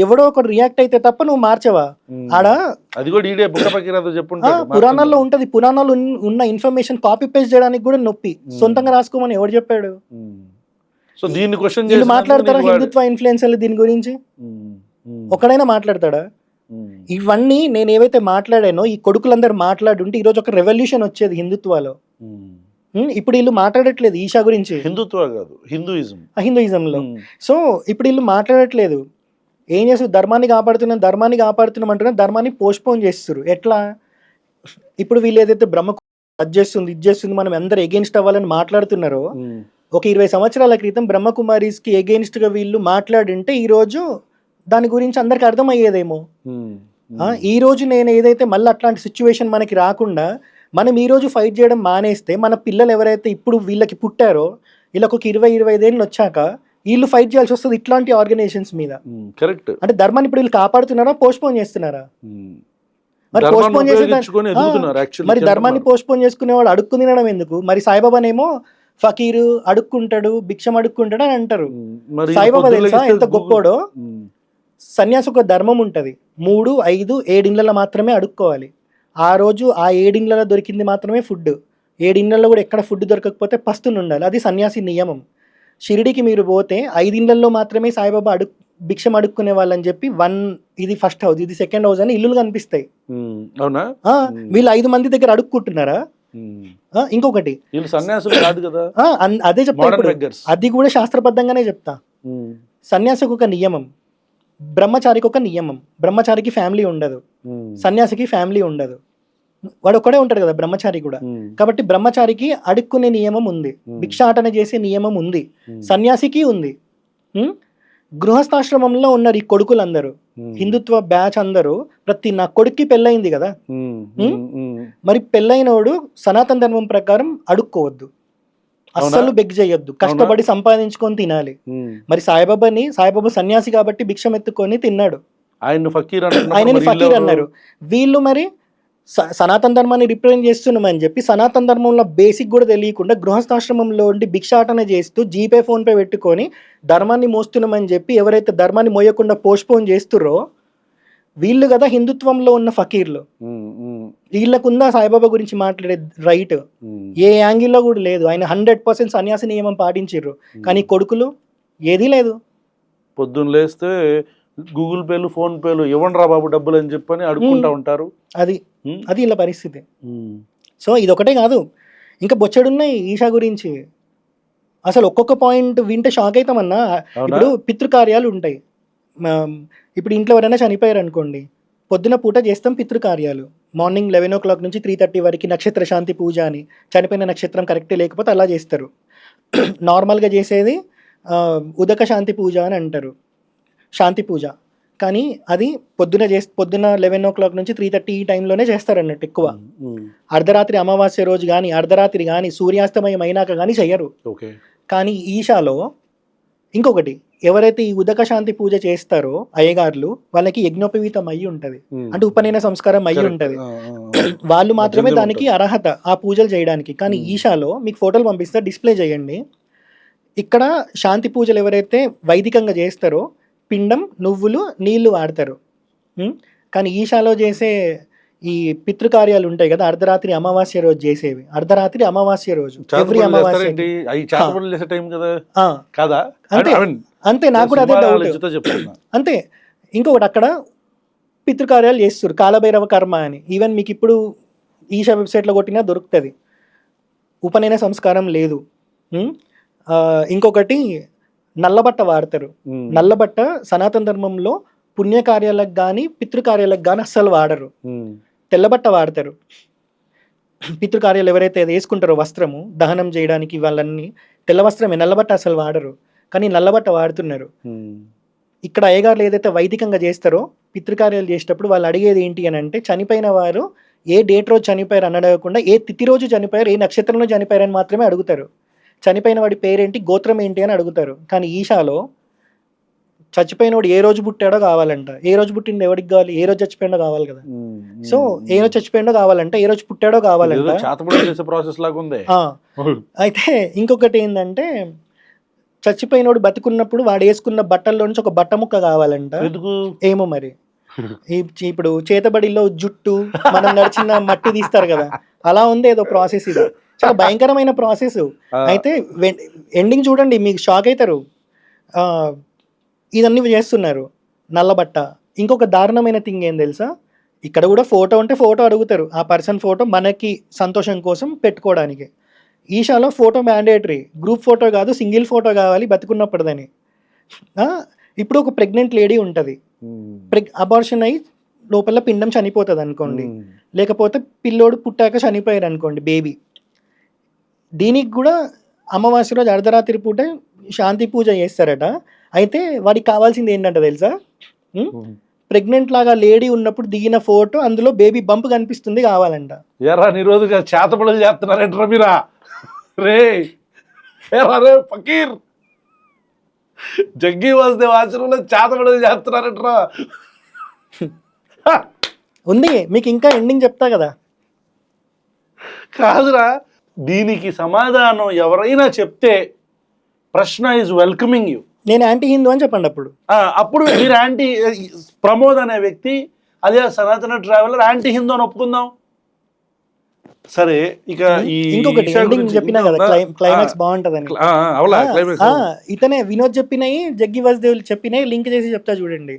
ఎవడో ఒకటి రియాక్ట్ అయితే తప్ప నువ్వు మార్చవా? ఆడ అది కూడా పురాణాల్లో ఉంటది. పురాణాల్లో ఉన్న ఇన్ఫర్మేషన్ కాపీ పేస్ట్ చేయడానికి కూడా నొప్పి. సొంతంగా రాసుకోమని ఎవరు చెప్పాడు? సో దీన్ని క్వశ్చన్ వీళ్ళు మాట్లాడతారా హిందుత్వ ఇన్ఫ్లుయెన్సర్లు దీని గురించి? ఒకడైనా మాట్లాడతాడా? ఇవన్నీ నేను ఏవైతే మాట్లాడానో ఈ కొడుకులందరూ మాట్లాడుంటే ఈరోజు ఒక రెవల్యూషన్ వచ్చేది హిందుత్వాలో. ఇప్పుడు వీళ్ళు మాట్లాడట్లేదు ఈషా గురించి. హిందుత్వ కాదు, హిందూయిజంలో. సో ఇప్పుడు వీళ్ళు మాట్లాడట్లేదు. ఏం చేస్తారు? ధర్మాన్ని కాపాడుతున్నాం అంటున్నా, ధర్మాన్ని పోస్ట్పోన్ చేస్తారు. ఎట్లా? ఇప్పుడు వీళ్ళు ఏదైతే బ్రహ్మ అది చేస్తుంది మనం అందరు ఎగెయిన్స్ట్ అవ్వాలని మాట్లాడుతున్నారో, ఒక 20 సంవత్సరాల క్రితం బ్రహ్మకుమారీస్కి ఎగెయిన్స్ట్ గా వీళ్ళు మాట్లాడింటే ఈ రోజు దాని గురించి అందరికి అర్థమయ్యేదేమో. ఈ రోజు నేను ఏదైతే మళ్ళీ అట్లాంటి సిచ్యువేషన్ మనకి రాకుండా మనం ఈ రోజు ఫైట్ చేయడం మానేస్తే మన పిల్లలు ఎవరైతే ఇప్పుడు వీళ్ళకి పుట్టారో వీళ్ళకి ఒక 20-25 ఏళ్ళు వచ్చాక వీళ్ళు ఫైట్ చేయాల్సి వస్తుంది ఇట్లాంటి ఆర్గనైజేషన్స్ మీద. కరెక్ట్. అంటే ధర్మాన్ని ఇప్పుడు వీళ్ళు కాపాడుతున్నారా, పోస్ట్పోన్ చేస్తున్నారా? మరి పోస్ట్పోన్ మరి ధర్మాన్ని పోస్ట్పోన్ చేసుకునేవాడు అడుక్కు తినడం ఎందుకు? మరి సాయిబాబానేమో ఫకీరు అడుక్కుంటాడు, భిక్షం అడుక్కుంటాడు అని అంటారు. సాయిబాబా తెలుసా ఎంత గొప్పోడో? సన్యాసి ఒక ధర్మం ఉంటుంది, 3, 5, 7 ఇండ్లలో మాత్రమే అడుక్కోవాలి. ఆ రోజు ఆ 7 ఇండ్లలో దొరికింది మాత్రమే ఫుడ్. 7 ఇండ్లలో కూడా ఎక్కడ ఫుడ్ దొరకకపోతే పస్తుని ఉండాలి. అది సన్యాసి నియమం. షిరిడికి మీరు పోతే 5 ఇండ్లలో మాత్రమే సాయిబాబా భిక్షం అడుక్కునే వాళ్ళని చెప్పి ఇది ఫస్ట్ హౌస్, ఇది సెకండ్ హౌస్ అని ఇల్లులు కనిపిస్తాయి. వీళ్ళు 5 మంది దగ్గర అడుక్కుంటున్నారా? ఇంకొకటి అదే చెప్తా, అది కూడా శాస్త్రబద్ధంగానే చెప్తా. సన్యాసికి ఒక నియమం, బ్రహ్మచారికి ఒక నియమం. బ్రహ్మచారికి ఫ్యామిలీ ఉండదు, సన్యాసికి ఫ్యామిలీ ఉండదు. వాడు ఒక్కడే ఉంటాడు కదా బ్రహ్మచారి కూడా. కాబట్టి బ్రహ్మచారికి అడుక్కునే నియమం ఉంది, భిక్షాటన చేసే నియమం ఉంది, సన్యాసికి ఉంది. గృహస్థాశ్రమంలో ఉన్నారు ఈ కొడుకులందరూ, హిందుత్వ బ్యాచ్ అందరూ. నా కొడుక్కి పెళ్ళయింది కదా, మరి పెళ్ళైనోడు సనాతన ధర్మం ప్రకారం అడుక్కోవద్దు, అస్సలు బెగ్ చేయొద్దు, కష్టపడి సంపాదించుకొని తినాలి. మరి సాయిబాబా సన్యాసి కాబట్టి భిక్షం ఎత్తుకొని తిన్నాడు, ఆయనని ఫకీర్ అన్నారు. వీళ్ళు మరి సనాతన ధర్మాన్ని రిప్రజెంట్ చేస్తున్నామని చెప్పి సనాతన ధర్మంలో బేసిక్ కూడా తెలియకుండా గృహస్థాశ్రమంలో ఉండి భిక్షాటన చేస్తూ జీపే ఫోన్పే పెట్టుకొని ధర్మాన్ని మోస్తున్నామని చెప్పి ఎవరైతే ధర్మాన్ని మోయకుండా పోస్ట్పోన్ చేస్తుర్రో వీళ్ళు కదా హిందుత్వంలో ఉన్న ఫకీర్లు. వీళ్ళకుందా సాయిబాబా గురించి మాట్లాడే రైట్? ఏ యాంగిల్లో కూడా లేదు. ఆయన 100% సన్యాసి నియమం పాటించారు, కానీ కొడుకులు ఏదీ లేదు. పొద్దున్న లేస్తే గూగుల్ పేలు, ఫోన్ పేలు ఇవ్వండి రా బాబు డబ్బులు అని చెప్పని అడుగుకుంటా ఉంటారు. అది ఇలా పరిస్థితి. సో ఇదొకటే కాదు, ఇంకా బొచ్చడున్నాయి ఈషా గురించి. అసలు ఒక్కొక్క పాయింట్ వింటే షాక్ అవుతామన్నా. ఇప్పుడు పితృకార్యాలు ఉంటాయి. ఇప్పుడు ఇంట్లో ఎవరైనా చనిపోయారు అనుకోండి, పొద్దున పూట చేస్తాం పితృకార్యాలు. మార్నింగ్ 11 o'clock నుంచి 3:30 వరకు నక్షత్ర శాంతి పూజ అని, చనిపోయిన నక్షత్రం కరెక్టే లేకపోతే అలా చేస్తారు. నార్మల్గా చేసేది ఉదక శాంతి పూజ అని అంటారు, శాంతి పూజ. కానీ అది పొద్దున 11 o'clock నుంచి 3:30 ఈ టైంలోనే చేస్తారు అన్నట్టు ఎక్కువ. అర్ధరాత్రి అమావాస్య రోజు కానీ, అర్ధరాత్రి కానీ, సూర్యాస్తమయం అయినాక కానీ చెయ్యరు. కానీ ఈషాలో ఇంకొకటి, ఎవరైతే ఈ ఉదక శాంతి పూజ చేస్తారో అయ్యగారులు, వాళ్ళకి యజ్ఞోపవీతం అయ్యి ఉంటది, అంటే ఉపనయన సంస్కారం అయ్యి ఉంటది. వాళ్ళు మాత్రమే దానికి అర్హత ఆ పూజలు చేయడానికి. కానీ ఈషాలో మీకు ఫోటోలు పంపిస్తే డిస్ప్లే చేయండి. ఇక్కడ శాంతి పూజలు ఎవరైతే వైదికంగా చేస్తారో పిండం, నువ్వులు, నీళ్లు వాడతారు. కానీ ఈషాలో చేసే ఈ పితృకార్యాలు ఉంటాయి కదా, అర్ధరాత్రి అమావాస్య రోజు చేసేవి, అర్ధరాత్రి అమావాస్య రోజు ఎవ్రీ అమావాస్య. అంతే, నాకు కూడా అదే డౌట్. అంతే. ఇంకొకటి, అక్కడ పితృకార్యాలు చేస్తారు, కాలభైరవ కర్మ అని. ఈవెన్ మీకు ఇప్పుడు ఈషా వెబ్సైట్లో కొట్టినా దొరుకుతుంది. ఉపనయన సంస్కారం లేదు. ఇంకొకటి నల్లబట్ట వాడతారు. నల్లబట్ట సనాతన ధర్మంలో పుణ్యకార్యాలకు కానీ పితృకార్యాలకు కానీ అస్సలు వాడరు. తెల్లబట్ట వాడతారు. పితృకార్యాలు ఎవరైతే వేసుకుంటారో వస్త్రము దహనం చేయడానికి వాళ్ళన్నీ తెల్ల వస్త్రమే, నల్లబట్ట అసలు వాడరు. కానీ నల్లబట్ట వాడుతున్నారు. ఇక్కడ అయ్యగారులు ఏదైతే వైదికంగా చేస్తారో పితృకార్యాలు చేసేటప్పుడు వాళ్ళు అడిగేది ఏంటి అని అంటే, చనిపోయిన వారు ఏ డేట్ రోజు చనిపోయారు అని అడగకుండా ఏ తిథి రోజు చనిపోయారు, ఏ నక్షత్రంలో చనిపోయారు అని మాత్రమే అడుగుతారు. చనిపోయిన వాడి పేరేంటి, గోత్రం ఏంటి అని అడుగుతారు. కానీ ఈషాలో చచ్చిపోయినోడు ఏ రోజు పుట్టాడో కావాలంట. ఏ రోజు పుట్టింది ఎవరికి కావాలి, ఏ రోజు చచ్చిపోయాడో కావాలి కదా. సో ఏ రోజు చచ్చిపోయాడో కావాలంట, ఏ రోజు పుట్టాడో కావాలంట. అయితే ఇంకొకటి ఏంటంటే, చచ్చిపోయినోడు బతుకున్నప్పుడు వాడు వేసుకున్న బట్టల్లో నుంచి ఒక బట్ట ముక్క కావాలంట. ఏమో మరి. ఇప్పుడు చేతబడిలో జుట్టు మనం నడిచిన మట్టి తీస్తారు కదా, అలా ఉంది ఏదో ప్రాసెస్. ఇది చాలా భయంకరమైన ప్రాసెస్. అయితే ఎండింగ్ చూడండి, మీకు షాక్ అవుతారు. ఇదన్నీ చేస్తున్నారు నల్లబట్ట. ఇంకొక దారుణమైన థింగ్ ఏం తెలుసా, ఇక్కడ కూడా ఫోటో ఉంటే ఫోటో అడుగుతారు. ఆ పర్సన్ ఫోటో మనకి సంతోషం కోసం పెట్టుకోవడానికి. ఈషాలో ఫోటో మ్యాండేటరీ, గ్రూప్ ఫోటో కాదు, సింగిల్ ఫోటో కావాలి బతుకున్నప్పుడుదని. ఇప్పుడు ఒక ప్రెగ్నెంట్ లేడీ ఉంటుంది, అబార్షన్ అయ్యి లోపల పిండం చనిపోతుంది అనుకోండి, లేకపోతే పిల్లోడు పుట్టాక చనిపోయారు అనుకోండి బేబీ. దీనికి కూడా అమావాస్య రోజు అర్ధరాత్రి పూట శాంతి పూజ చేస్తారట. అయితే వాడికి కావాల్సింది ఏంటంటే తెలుసా, ప్రెగ్నెంట్ లాగా లేడీ ఉన్నప్పుడు దిగిన ఫోటో, అందులో బేబీ బంప్ కనిపిస్తుంది కావాలంట. రోజుగా చేతబడులు చేస్తున్నారంటారా మీరా? రే ఫకీర్, జగ్గి వాసుదేవ్ ఆశ్రమంలో చేతబడులు చేస్తున్నారంటరా. ఉంది, మీకు ఇంకా ఎండింగ్ చెప్తా కదా. కాదురా, దీనికి సమాధానం ఎవరైనా చెప్తే ప్రశ్న ఈజ్ వెల్కమింగ్ యూ. నేను యాంటీ హిందూ అని చెప్పండి. అప్పుడు మీరు యాంటీ ప్రమోద్ అనే వ్యక్తి, అదే సనాతన ట్రావెలర్ యాంటీ హిందూ అని ఒప్పుకుందాం. సరే, ఇక ఇంకొకటి చెప్పినా కదా, క్లైమాక్స్ బాగుంటదని. ఇతనే వినోద్ చెప్పినాయి, జగ్గి వాసుదేవ్ చెప్పినాయి, లింక్ చేసి చెప్తా చూడండి.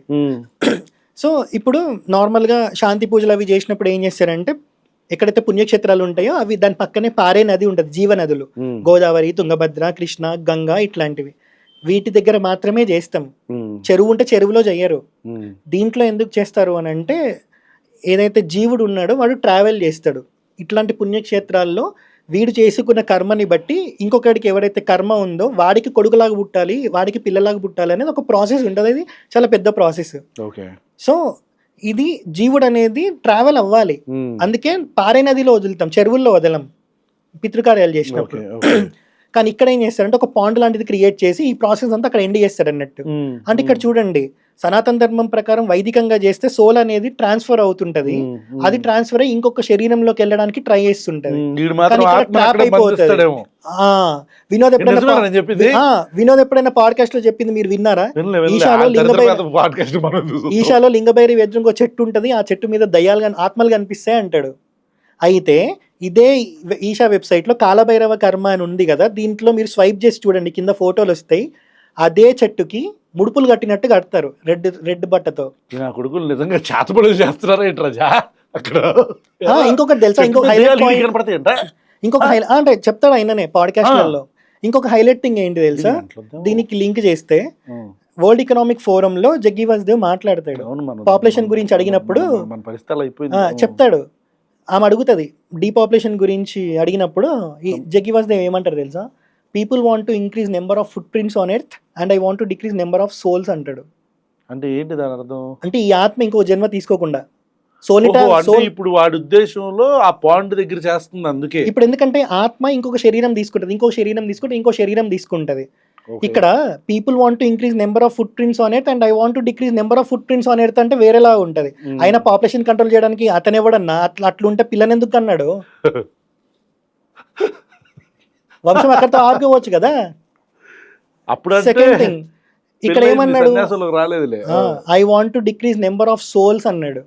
సో ఇప్పుడు నార్మల్ గా శాంతి పూజలు అవి చేసినప్పుడు ఏం చేస్తారంటే, ఎక్కడైతే పుణ్యక్షేత్రాలు ఉంటాయో అవి దాని పక్కనే పారే నది ఉంటుంది, జీవనదులు, గోదావరి, తుంగభద్ర, కృష్ణ, గంగా ఇట్లాంటివి. వీటి దగ్గర మాత్రమే చేస్తాం. చెరువు ఉంటే చెరువులో చెయ్యరు. దీంట్లో ఎందుకు చేస్తారు అని అంటే, ఏదైతే జీవుడు ఉన్నాడో వాడు ట్రావెల్ చేస్తాడు. ఇట్లాంటి పుణ్యక్షేత్రాల్లో వీడు చేసుకున్న కర్మని బట్టి ఇంకొకడికి ఎవరైతే కర్మ ఉందో వాడికి కొడుకులాగా పుట్టాలి, వాడికి పిల్లలాగా పుట్టాలి అనేది ఒక ప్రాసెస్ ఉంటుంది. అది చాలా పెద్ద ప్రాసెస్. సో ఇది జీవుడు అనేది ట్రావెల్ అవ్వాలి. అందుకే పారే నదిలో వదులుతాం, చెరువుల్లో వదలం పితృకార్యాలు చేసినప్పుడు. కానీ ఇక్కడ ఏం చేస్తారంటే ఒక పాండ్ లాంటిది క్రియేట్ చేసి ఈ ప్రాసెస్ అంతా అక్కడ ఎండ్ చేస్తారు అన్నట్టు. అంటే ఇక్కడ చూడండి, సనాతన ధర్మం ప్రకారం వైదికంగా చేస్తే సోల్ అనేది ట్రాన్స్ఫర్ అవుతుంటది. అది ట్రాన్స్ఫర్ అయ్యి ఇంకొక శరీరంలోకి వెళ్ళడానికి ట్రై చేస్తుంటది. వినోద్ ఎప్పుడైనా పాడ్కాస్ట్ లో చెప్పింది మీరు విన్నారా? ఈషాలో లింగభైరవి ఎదురుగా చెట్టు ఉంటది, ఆ చెట్టు మీద దయ్యాలు ఆత్మలు కనిపిస్తాయి అంటాడు. అయితే ఇదే ఈషా వెబ్సైట్ లో కాలభైరవ కర్మ అని ఉంది కదా, దీంట్లో మీరు స్వైప్ చేసి చూడండి, కింద ఫోటోలు వస్తాయి. అదే చెట్టుకి ముడుపులు కట్టినట్టు కడతారు రెడ్ బట్టతో. కొడుకులు నిజంగా చేతబడులు చేస్తున్నారా అక్కడ? ఇంకొకటి తెలుసా, ఇంకొక అంటే చెప్తాడు ఆయననే పాడ్కాస్ట్లలో. ఇంకొక హైలైట్ థింగ్ ఏంటి తెలుసా, దీనికి లింక్ చేస్తే వరల్డ్ ఎకనామిక్ ఫోరం లో జగ్గి వాసుదేవ్ మాట్లాడతాడు. పాపులేషన్ గురించి అడిగినప్పుడు చెప్తాడు. ఆమె అడుగుతుంది డీపాపులేషన్ గురించి అడిగినప్పుడు ఈ జగ్గి వాసుదేవ్ ఏమంటారు తెలుసా, people want to increase number of foot prints on earth and I want to decrease number of souls అంటాడు. అంటే ఏంటి దాని అర్థం? అంటే ఈ ఆత్మ ఇంకో జన్మ తీసుకోకుండా ఇప్పుడు వాడి ఉద్దేశంలో ఆ పాయింట్ దగ్గర చేస్తుంది. అందుకే ఇప్పుడు ఎందుకంటే ఆత్మ ఇంకొక శరీరం తీసుకుంటది, ఇంకో శరీరం తీసుకుంటది. ఇక్కడ people want to increase number of foot prints on earth and I want to decrease number of foot prints on earth అంటే వేరేలా ఉంటది. అయినా పాపులేషన్ కంట్రోల్ చేయడానికి అతను ఎవడన్నా అట్లుంటే పిల్లని ఎందుకు అన్నాడు? వంశం అక్కడితో ఆడుకోవచ్చు కదా. సెకండ్ థింగ్, ఇక్కడ ఏమన్నాడు, I want to decrease number of souls అన్నాడు.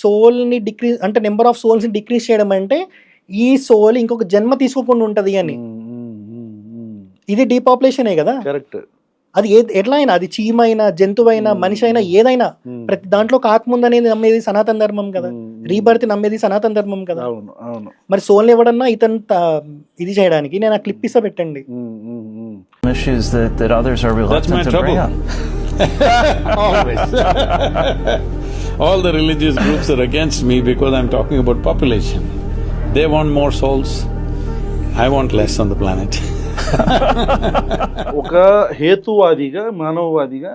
సోల్ ని డిక్రీజ్ అంటే నెంబర్ ఆఫ్ సోల్స్ ని డిక్రీజ్ చేయడం అంటే ఈ సోల్ ఇంకొక జన్మ తీసుకోకుండా ఉంటది అని. ఇది డీపాపులేషనే కదా. కరెక్ట్. అది ఎట్లా అయినా, అది చీమైనా, జంతువైనా, మనిషి అయినా, ఏదైనా ప్రతి దాంట్లో ఒక ఆత్మ ఉందనేది నమ్మేది సనాతన ధర్మం కదా. రీబర్త్ నమ్మేది సనాతన ధర్మం కదా. అవును అవును. మరి సోల్ని ఎవడన్నా ఇతను ఇది చేయడానికి నేను ఆ క్లిప్ ఇస్తా, పెట్టండి. Issues that others are That's my reluctant to bring trouble. up. Always. All the religious groups are against me because I'm talking about population. They want more souls. I want less on the planet. ఒక హేతువాదిగా, మానవవాదిగా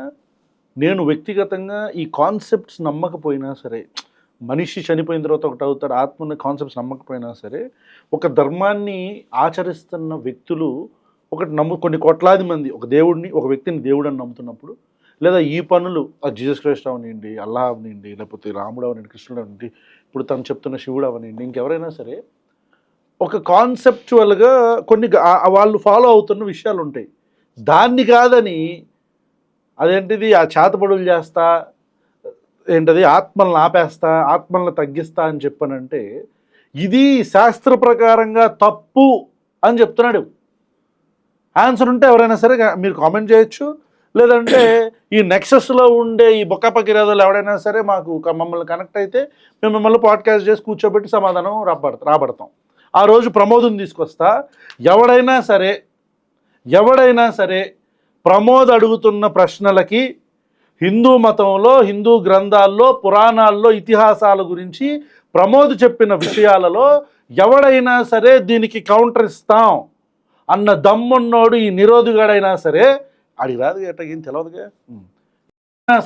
నేను వ్యక్తిగతంగా ఈ concepts నమ్మకపోయినా సరే, మనిషి చనిపోయిన తర్వాత ఒకటి అవుతాడు, ఆత్మ కాన్సెప్ట్స్ నమ్మకపోయినా సరే, ఒక ధర్మాన్ని ఆచరిస్తున్న వ్యక్తులు ఒకటి కొన్ని కోట్లాది మంది ఒక దేవుడిని, ఒక వ్యక్తిని దేవుడు అని నమ్ముతున్నప్పుడు, లేదా ఈ పనులు జీసస్ క్రైస్ట్ అవనండి, అల్లా అవనండి, లేకపోతే రాముడు అవనండి, కృష్ణుడు అవనండి, ఇప్పుడు తను చెప్తున్న శివుడు అవనండి, ఇంకెవరైనా సరే ఒక కాన్సెప్చువల్గా కొన్ని వాళ్ళు ఫాలో అవుతున్న విషయాలు ఉంటాయి. దాన్ని కాదని అదేంటిది ఆ చేతబడులు చేస్తా, ఏంటది ఆత్మలను ఆపేస్తా, ఆత్మలను తగ్గిస్తా అని చెప్పానంటే ఇది శాస్త్ర ప్రకారంగా తప్పు అని చెప్తున్నాడు. ఆన్సర్ ఉంటే ఎవరైనా సరే మీరు కామెంట్ చేయొచ్చు, లేదంటే ఈ నెక్సస్లో ఉండే ఈ బొక్కపకిరాదులు ఎవడైనా సరే మమ్మల్ని కనెక్ట్ అయితే మేము మిమ్మల్ని పాడ్కాస్ట్ చేసి కూర్చోబెట్టి సమాధానం రాబడతాం. ఆ రోజు ప్రమోదం తీసుకొస్తా. ఎవడైనా సరే ప్రమోద్ అడుగుతున్న ప్రశ్నలకి హిందూ మతంలో, హిందూ గ్రంథాల్లో, పురాణాల్లో, ఇతిహాసాల గురించి ప్రమోద్ చెప్పిన విషయాలలో ఎవడైనా సరే దీనికి కౌంటర్ ఇస్తాం అన్న దమ్మున్నోడు ఈ నిరోధుగాడైనా సరే, అడిగి రాదు గట్ట ఏం తెలియదుగా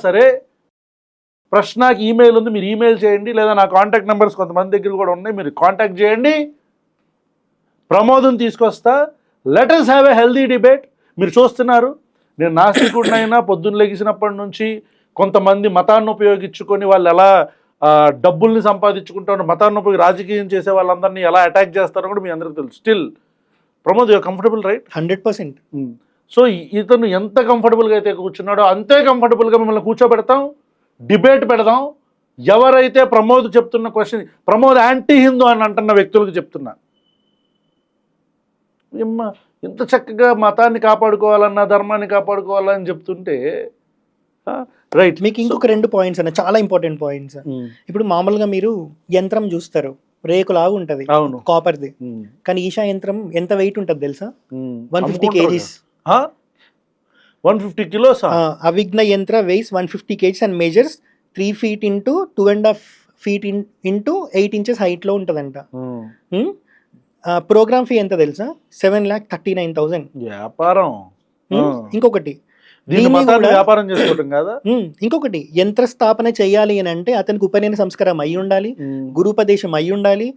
సరే, ప్రశ్నకి ఈమెయిల్ ఉంది, మీరు ఈమెయిల్ చేయండి, లేదా నా కాంటాక్ట్ నెంబర్స్ కొంతమంది దగ్గర కూడా ఉన్నాయి, మీరు కాంటాక్ట్ చేయండి. ప్రమోదం తీసుకొస్తా. Let us have a healthy debate. మీరు చూస్తున్నారు, నేను నాస్తికుడినైనా పొద్దున్న లెగిసినప్పటి నుంచి కొంతమంది మతాన్ని ఉపయోగించుకొని వాళ్ళు ఎలా డబ్బుల్ని సంపాదించుకుంటారు, మతాన్ని ఉపయోగి రాజకీయం చేసే వాళ్ళందరినీ ఎలా అటాక్ చేస్తారో కూడా మీ అందరికీ తెలుసు. Still Pramod you are comfortable, right? 100%. So ఇతను ఎంత కంఫర్టబుల్గా అయితే కూర్చున్నాడో అంతే కంఫర్టబుల్గా మిమ్మల్ని కూర్చోబెడతాం, డిబేట్ పెడదాం. ఎవరైతే ప్రమోద్ చెప్తున్న క్వశ్చన్, ప్రమోద్ యాంటీ హిందూ అని అంటున్న వ్యక్తులకు చెప్తున్నా, ఇంత చక్కగా మతాన్ని కాపాడుకోవాలన్నా, ధర్మాన్ని కాపాడుకోవాలని చెప్తుంటే రైట్. మీకు ఇంకొక 2 పాయింట్స్ అన్న, చాలా ఇంపార్టెంట్ పాయింట్స్. ఇప్పుడు మామూలుగా మీరు యంత్రం చూస్తారు, రేకులాగా ఉంటుంది, కాపర్ది. కానీ ఈషా యంత్రం ఎంత వెయిట్ ఉంటుంది తెలుసా? 150 kgs. 150 kilos. అవిఘ్న యంత్ర weighs 150 kgs and measures 3 feet into 2.5 feet into 8 inches height లో ఉంటదంట. ప్రోగ్రామ్ ఫీ ఎంత తెలుసా? 7,39,000. వ్యాపారం. ఇంకొకటి వ్యాపారం చేసుకోవటం కదా. ఇంకొకటి, యంత్ర స్థాపన చేయాలి అని అంటే అతనికి ఉపనయన సంస్కారం అయి ఉండాలి, గురుపదేశం అయి ఉండాలి.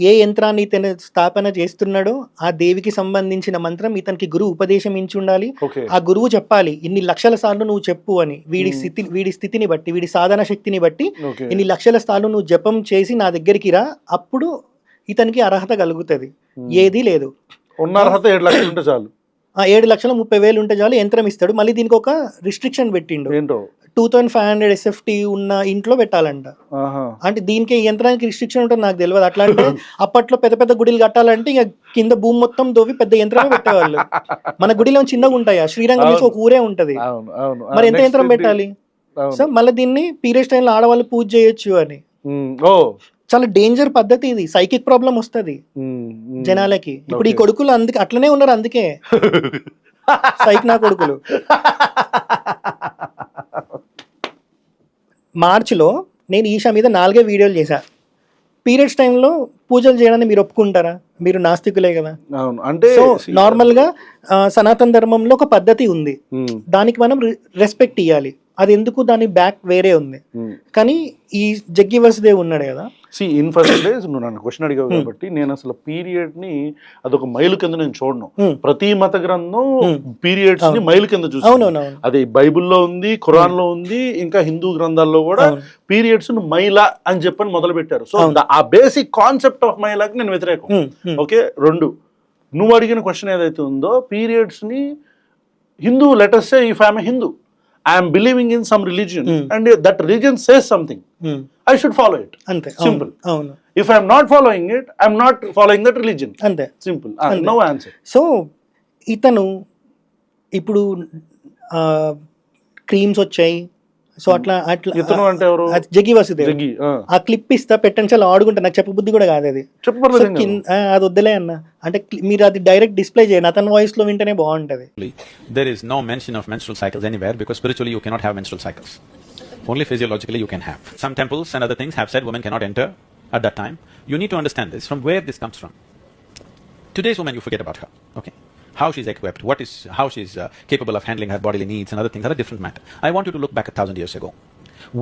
ఏ యంత్రాన్ని ఇతను స్థాపన చేస్తున్నాడో ఆ దేవికి సంబంధించిన మంత్రం ఇతనికి గురువు ఉపదేశం ఇచ్చి ఉండాలి. ఆ గురువు చెప్పాలి ఇన్ని లక్షల సార్లు నువ్వు చెప్పు అని, వీడి స్థితిని బట్టి, వీడి సాధన శక్తిని బట్టి ఇన్ని లక్షల సార్లు నువ్వు జపం చేసి నా దగ్గరికి రా, అప్పుడు ఇతనికి అర్హత కలుగుతుంది. ఏది లేదు, ఉన్న అర్హత 7 లక్షలు ఉంటే చాలు. 7,30,000 ఉంటే చాలు, యంత్రం ఇస్తాడు. మళ్ళీ దీనికి ఒక రిస్ట్రిక్షన్ పెట్టిండు, 2,500 SFT ఉన్న ఇంట్లో పెట్టాలంట. అంటే దీనికి యంత్రానికి రిస్ట్రిక్షన్ ఉంటుంది, నాకు తెలియదు. అట్లా అంటే అప్పట్లో పెద్ద పెద్ద గుడిలు కట్టాలంటే ఇక కింద భూమి మొత్తం దోవి పెద్ద యంత్రమే పెట్టేవాళ్ళు. మన గుడిలో చిన్నగా ఉంటాయా? శ్రీరంగం ఒక ఊరే ఉంటది, మరి ఎంత యంత్రం పెట్టాలి? సో మళ్ళీ దీన్ని పీరియడ్స్ టైంలో ఆడవాళ్ళు పూజ చేయొచ్చు అని. చాలా డేంజర్ పద్ధతి ఇది. సైకిక్ ప్రాబ్లం వస్తుంది జనాలకి. ఇప్పుడు ఈ కొడుకులు అందుకే అట్లనే ఉన్నారు, అందుకే సైక్ నా కొడుకులు. మార్చిలో నేను ఈషా మీద 4 వీడియోలు చేశా. పీరియడ్స్ టైంలో పూజలు చేయడానికి మీరు ఒప్పుకుంటారా? మీరు నాస్తికులే కదా. అంటే నార్మల్ గా సనాతన ధర్మంలో ఒక పద్ధతి ఉంది, దానికి మనం రెస్పెక్ట్ ఇవ్వాలి. అది ఎందుకు, దాని బ్యాక్ వేరే ఉంది. కానీ ఈ జగ్గి వసుదేవ్ ఉన్నాడు కదా, ఇన్ ఫస్ట్ ప్లేస్ నువ్వు నన్ను క్వశ్చన్ అడిగావు కాబట్టి నేను అసలు పీరియడ్ ని అదొక మైలు కింద నేను చూడను. ప్రతి మత గ్రంథం పీరియడ్స్ ని మైలు కింద చూస్తాను. అది బైబుల్లో ఉంది, ఖురాన్ లో ఉంది, ఇంకా హిందూ గ్రంథాల్లో కూడా పీరియడ్స్ ను మైలా అని చెప్పని మొదలు పెట్టారు. సో ఆ బేసిక్ కాన్సెప్ట్ ఆఫ్ మైలాకి నేను వ్యతిరేకం. ఓకే. 2, నువ్వు అడిగిన క్వశ్చన్ ఏదైతే ఉందో, పీరియడ్స్ ని Hindu, let us say if I am a Hindu, I am believing in some religion and that religion says something, I should follow it. Ante. Simple. If I am not following it, I am not following that religion. Ante. Simple. No answer. So itanu ఇప్పుడు creams వచ్చాయి. So అట్లా అట్లా ఇతను అంటే ఎవరు? అది జగ్గి వసుదేవ్. జగ్గి, ఆ clip ఇస్తా పెట్టండి, చాలా ఆడుకుంటా, నాకు చెప్పబుద్ధి కూడా కాదు అది. చెప్పలేదు సో అది వద్దులే అన్న, అంటే మీరు అది డైరెక్ట్ డిస్ప్లే చేయండి, అతని వాయిస్ లో వింటేనే బాగుంటది. There is no mention of menstrual cycles anywhere because spiritually you cannot have menstrual cycles. Only physiologically you can have. Some temples and other things have said women cannot enter at that time. You need to understand this, from where this comes from. Today's woman, you forget about her, okay? How she's equipped, how she's capable of handling her bodily needs and other things are a different matter. I want you to look back 1,000 years ago.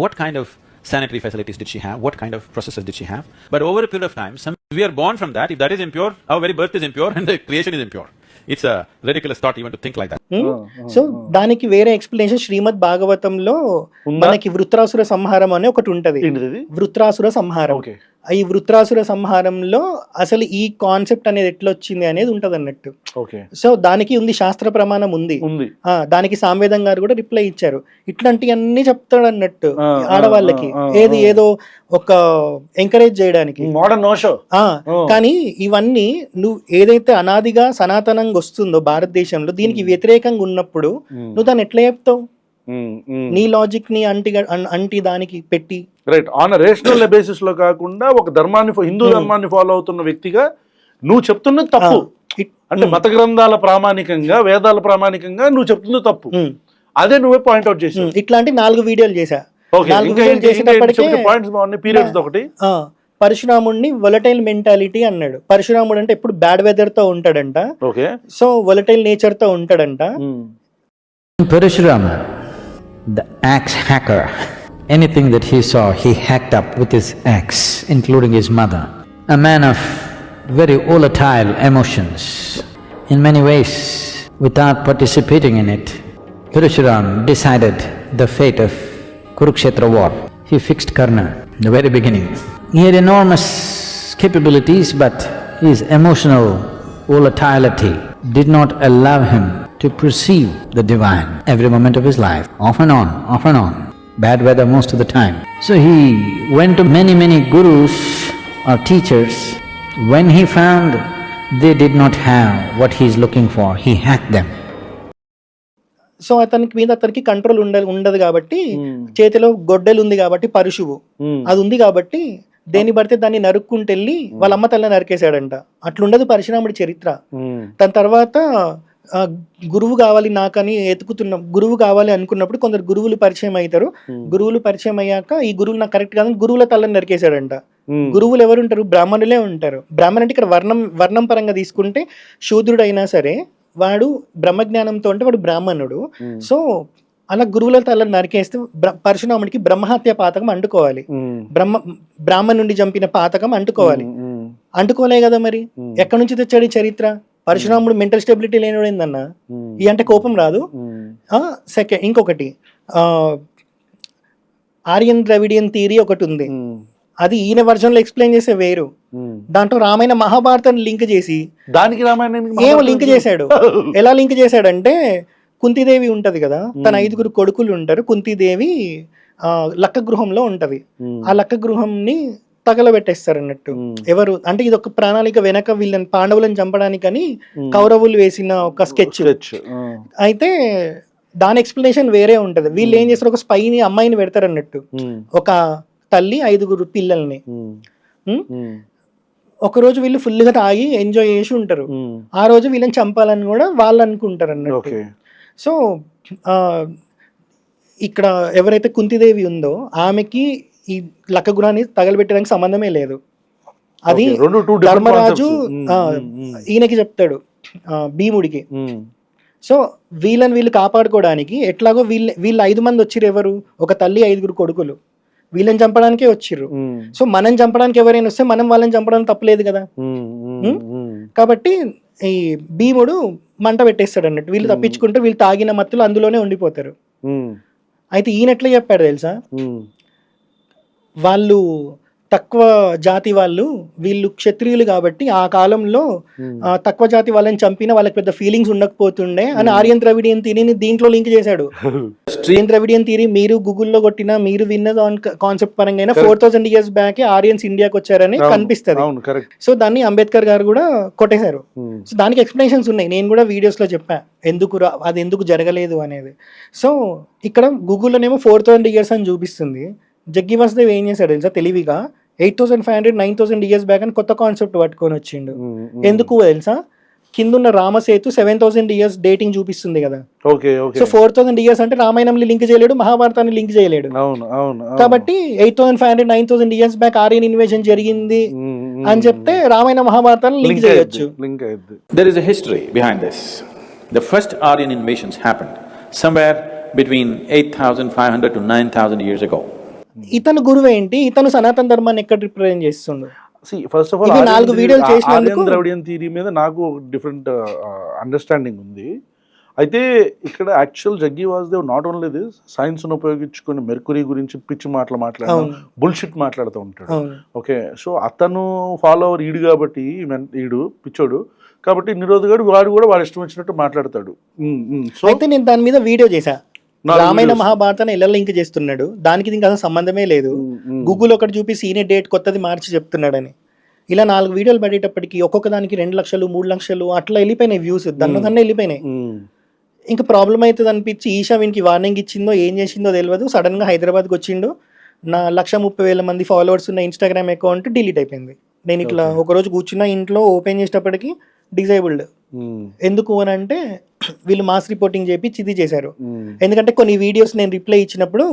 What kind of sanitary facilities did she have? What kind of processes did she have? But over a period of time, we are born from that. If that is impure, our very birth is impure and the creation is impure. It's a ridiculous thought even to think like that. So దానికి వేరే explanation శ్రీమద్ భాగవతంలో మనకి వృత్రాసుర సంహారం అనే ఒకటి ఉంటది. వృత్రాసుర సంహారం. ఈ వృత్రాసుర సంహారంలో అసలు ఈ కాన్సెప్ట్ అనేది ఎట్లా వచ్చింది అనేది ఉంటది అన్నట్టు. సో దానికి ఉంది, శాస్త్ర ప్రమాణం ఉంది. దానికి సామ్వేదం గారు కూడా రిప్లై ఇచ్చారు. ఇట్లాంటివన్నీ చెప్తాడు అన్నట్టు ఆడవాళ్ళకి, ఏదో ఒక ఎంకరేజ్ చేయడానికి. కానీ ఇవన్నీ నువ్వు ఏదైతే అనాదిగా సనాతనంగా వస్తుందో భారతదేశంలో, దీనికి వ్యతిరేకంగా ఉన్నప్పుడు నువ్వు దాన్ని ఎట్లా చెప్తావు? నీ లాజిక్ ని అంటి దానికి పెట్టి, రైట్, ఆన్ రేషనల్ బేసిస్ లో కాకుండా ఒక ధర్మాన్ని, హిందూ ధర్మాన్ని ఫాలో అవుతున్న వ్యక్తిగా నువ్వు చెప్తున్నది తప్పు. అంటే మత గ్రంథాల ప్రామాణికంగా, వేదాల ప్రామాణికంగా నువ్వు చెప్తున్నది తప్పు. అదే నువ్వే పాయింట్అవుట్ చేసావు. ఇట్లాంటి 4 వీడియోలు చేసా. 4 వీడియోలు చేసేటప్పటికే పరశురాముడిని వొలటైల్ మెంటాలిటీ అన్నాడు. పరశురాముడు అంటే ఎప్పుడు బ్యాడ్ వెదర్ తో ఉంటాడంట. సో వొలటైల్ నేచర్ తో ఉంటాడంట. Parashurama, the axe hacker, anything that he saw, he hacked up with his axe, including his mother. A man of very volatile emotions. In many ways, without participating in it, Parashuram decided the fate of Kurukshetra war. He fixed Karna in the very beginning. He had enormous capabilities, but his emotional volatility did not allow him to perceive the divine every moment of his life, off and on, bad weather most of the time. So he went to many gurus or teachers. When he found they did not have what he is looking for, he hacked them. So అతనికి మీద అతనికి control ఉండదు కాబట్టి, చేతిలో గొడ్డలు ఉంది కాబట్టి, పరుశువు అది ఉంది కాబట్టి దేని పడితే దాన్ని నరుక్కుంటెళ్ళి వాళ్ళ అమ్మ తల్లి నరికేశాడంట. అట్లుండదు పరశురాముడి చరిత్ర. దాని తర్వాత గురువు కావాలి నాకని ఎతుకుతున్న, గురువు కావాలి అనుకున్నప్పుడు కొందరు గురువులు పరిచయం అవుతారు. గురువులు పరిచయం అయ్యాక ఈ గురువులు నాకు కరెక్ట్ కాదని గురువుల తల్లని నరికేశాడంట. గురువులు ఎవరు ఉంటారు? బ్రాహ్మణులే ఉంటారు. బ్రాహ్మణ్ అంటే ఇక్కడ వర్ణం పరంగా తీసుకుంటే శూద్రుడు అయినా సరే వాడు బ్రహ్మజ్ఞానంతో అంటే వాడు బ్రాహ్మణుడు. సో అలా గురువుల తలని నరికేస్తే పరశురాముడికి బ్రహ్మహత్య పాతకం అంటుకోవాలి. బ్రాహ్మణ్ నుండి చంపిన పాతకం అంటుకోవాలి. అంటుకోలే కదా మరి, ఎక్కడి నుంచి తెచ్చాడు ఈ చరిత్ర? పరశురాముడు మెంటల్ స్టెబిలిటీ లేనివాడేందన్నా, ఈ అంటే కోపం రాదు. సెకండ్ ఇంకొకటి ఆర్యన్ ద్రవిడియన్ థియరీ ఒకటి ఉంది. అది ఈయన వర్జన్ లో ఎక్స్ప్లెయిన్ చేసే వేరు. దాంట్లో రామాయణ మహాభారతాన్ని లింక్ చేసి దానికి ఏమో లింక్ చేశాడు. ఎలా లింక్ చేశాడంటే, కుంతీదేవి ఉంటది కదా, తన 5 కొడుకులు ఉంటారు. కుంతీదేవి లక్క గృహంలో ఉంటది. ఆ లక్క గృహంని తగలబెట్టేస్తారు అన్నట్టు. ఎవరు అంటే ఇది ఒక ప్రణాళిక వెనక, వీళ్ళని పాండవులను చంపడానికని కౌరవులు వేసిన ఒక స్కెచ్. అయితే దాని ఎక్స్ప్లెనేషన్ వేరే ఉంటది. వీళ్ళు ఏం చేస్తారు, ఒక స్పైని అమ్మాయిని పెడతారు అన్నట్టు, ఒక తల్లి 5 పిల్లల్ని. ఒకరోజు వీళ్ళు ఫుల్ గా తాగి ఎంజాయ్ చేసి ఉంటారు. ఆ రోజు వీళ్ళని చంపాలని కూడా వాళ్ళు అనుకుంటారు అన్నట్టు. సో ఇక్కడ ఎవరైతే కుంతిదేవి ఉందో ఆమెకి ఈ లక్క గుణాన్ని తగలబెట్టడానికి సంబంధమే లేదు. అది ధర్మరాజు ఈయనకి చెప్తాడు భీముడికి. సో వీళ్ళు కాపాడుకోవడానికి ఎట్లాగో వీళ్ళు 5 మంది వచ్చిర్రు. ఎవరు? ఒక తల్లి 5 కొడుకులు. వీళ్ళని చంపడానికే వచ్చిర్రు. సో మనం చంపడానికి ఎవరైనా వస్తే మనం వాళ్ళని చంపడానికి తప్పలేదు కదా. కాబట్టి ఈ భీముడు మంట పెట్టేస్తాడు అన్నట్టు. వీళ్ళు తప్పించుకుంటే వీళ్ళు తాగిన మత్తులు అందులోనే ఉండిపోతారు. అయితే ఈయన ఎట్లా చెప్పాడు తెలుసా, వాళ్ళు తక్కువ జాతి వాళ్ళు, వీళ్ళు క్షత్రియులు కాబట్టి ఆ కాలంలో తక్కువ జాతి వాళ్ళని చంపిన వాళ్ళకి పెద్ద ఫీలింగ్స్ ఉండకపోతుండే అని ఆర్యన్ ద్రవిడియన్ తిని దీంట్లో లింక్ చేశాడు. ద్రవిడియన్ థియరీ మీరు గూగుల్లో కొట్టినా మీరు విన్నది ఆన్ కాన్సెప్ట్ పరంగా 4000 years బ్యాక్ ఆరియన్స్ ఇండియాకి వచ్చారని కనిపిస్తుంది. అవును కరెక్ట్. సో దాన్ని అంబేద్కర్ గారు కూడా కొట్టేశారు. సో దానికి ఎక్స్ప్లెనేషన్స్ ఉన్నాయి, నేను కూడా వీడియోస్ లో చెప్పా అది ఎందుకు జరగలేదు అనేది. సో ఇక్కడ గూగుల్లోనేమో 4000 years అని చూపిస్తుంది. జగ్గి వాసుదేవ్ ఏం చేశాడు తెలుసా తెలివిగా 8500 9000 years బ్యాక్ అని కొత్త కాన్సెప్ట్ పట్టుకొని వచ్చిండు. ఎందుకు తెలుసా, కిందున్న రామసేతు 7000 years డేటింగ్ చూపిస్తుంది కదా. Okay okay. సో 4000 years అంటే రామాయణంని లింక్ చేయలేడు, మహాభారతాన్ని లింక్ చేయలేడు. అవును అవును. కాబట్టి 8500 9000 years బ్యాక్ ఆర్యన్ ఇన్వేషన్ జరిగింది అని చెప్తే రామాయణ మహాభారతాన్ని లింక్ చేయొచ్చు. లింక్ అయ్యింది. There is a history behind this. The first Aryan invasions happened somewhere between 8500 to 9000 years ago. ఇతను గురువు ఏంటి, ఇతను సనాతన ధర్మాన్ని ఎక్కడ రిప్రజెంట్ చేస్తుండు? ఫస్ట్ ఆఫ్ ఇవి 4 వీడియోలు చేసినందుకు ఆర్యన్ ద్రవిడియన్ థియరీ మీద నాకు డిఫరెంట్ అండర్స్టాండింగ్ ఉంది. అయితే ఇక్కడ actual Jaggi Vasudev not only this, science ను ఉపయోగించుకొని మెర్కురీ గురించి పిచ్చి మాట్లాడుతూ బుల్షిట్ మాట్లాడుతూ ఉంటాడు. ఓకే, సో అతను ఫాలోవర్ ఈడు కాబట్టి ఈడు పిచ్చోడు కాబట్టి నిరోధగాడు వాడు కూడా వాడు ఇష్టం వచ్చినట్టు మాట్లాడతాడు. సో అయితే నేను దాని మీద వీడియో చేశా, రామాయణ మహాభారతాన్ని ఎలా లింక్ చేస్తున్నాడు, దానికి దీనికి అసలు సంబంధమే లేదు. గూగుల్ ఒకటి చూపి సీనియర్ డేట్ కొత్తది మార్చి చెప్తున్నాడని. ఇలా 4 వీడియోలు పడేటప్పటికి ఒక్కొక్క దానికి 2 లక్షలు 3 లక్షలు అట్లా వెళ్ళిపోయినాయి వ్యూస్, దాన్ని వెళ్ళిపోయినాయి. ఇంకా ప్రాబ్లం అవుతుంది అనిపించి ఈషా వీనికి వార్నింగ్ ఇచ్చిందో ఏం చేసిందో తెలియదు, సడన్ గా హైదరాబాద్కి వచ్చిండు. నా 130,000 మంది ఫాలోవర్స్ ఉన్న ఇన్స్టాగ్రామ్ అకౌంట్ డిలీట్ అయిపోయింది. నేను ఇట్లా ఒకరోజు కూర్చున్న ఇంట్లో ఓపెన్ చేసేటప్పటికి డిజేబుల్డ్. ఎందుకు అని అంటే వీళ్ళు మాస్ రిపోర్టింగ్ చేపించి ఇది చేశారు. ఎందుకంటే కొన్ని వీడియోస్ నేను రిప్లై ఇచ్చినప్పుడు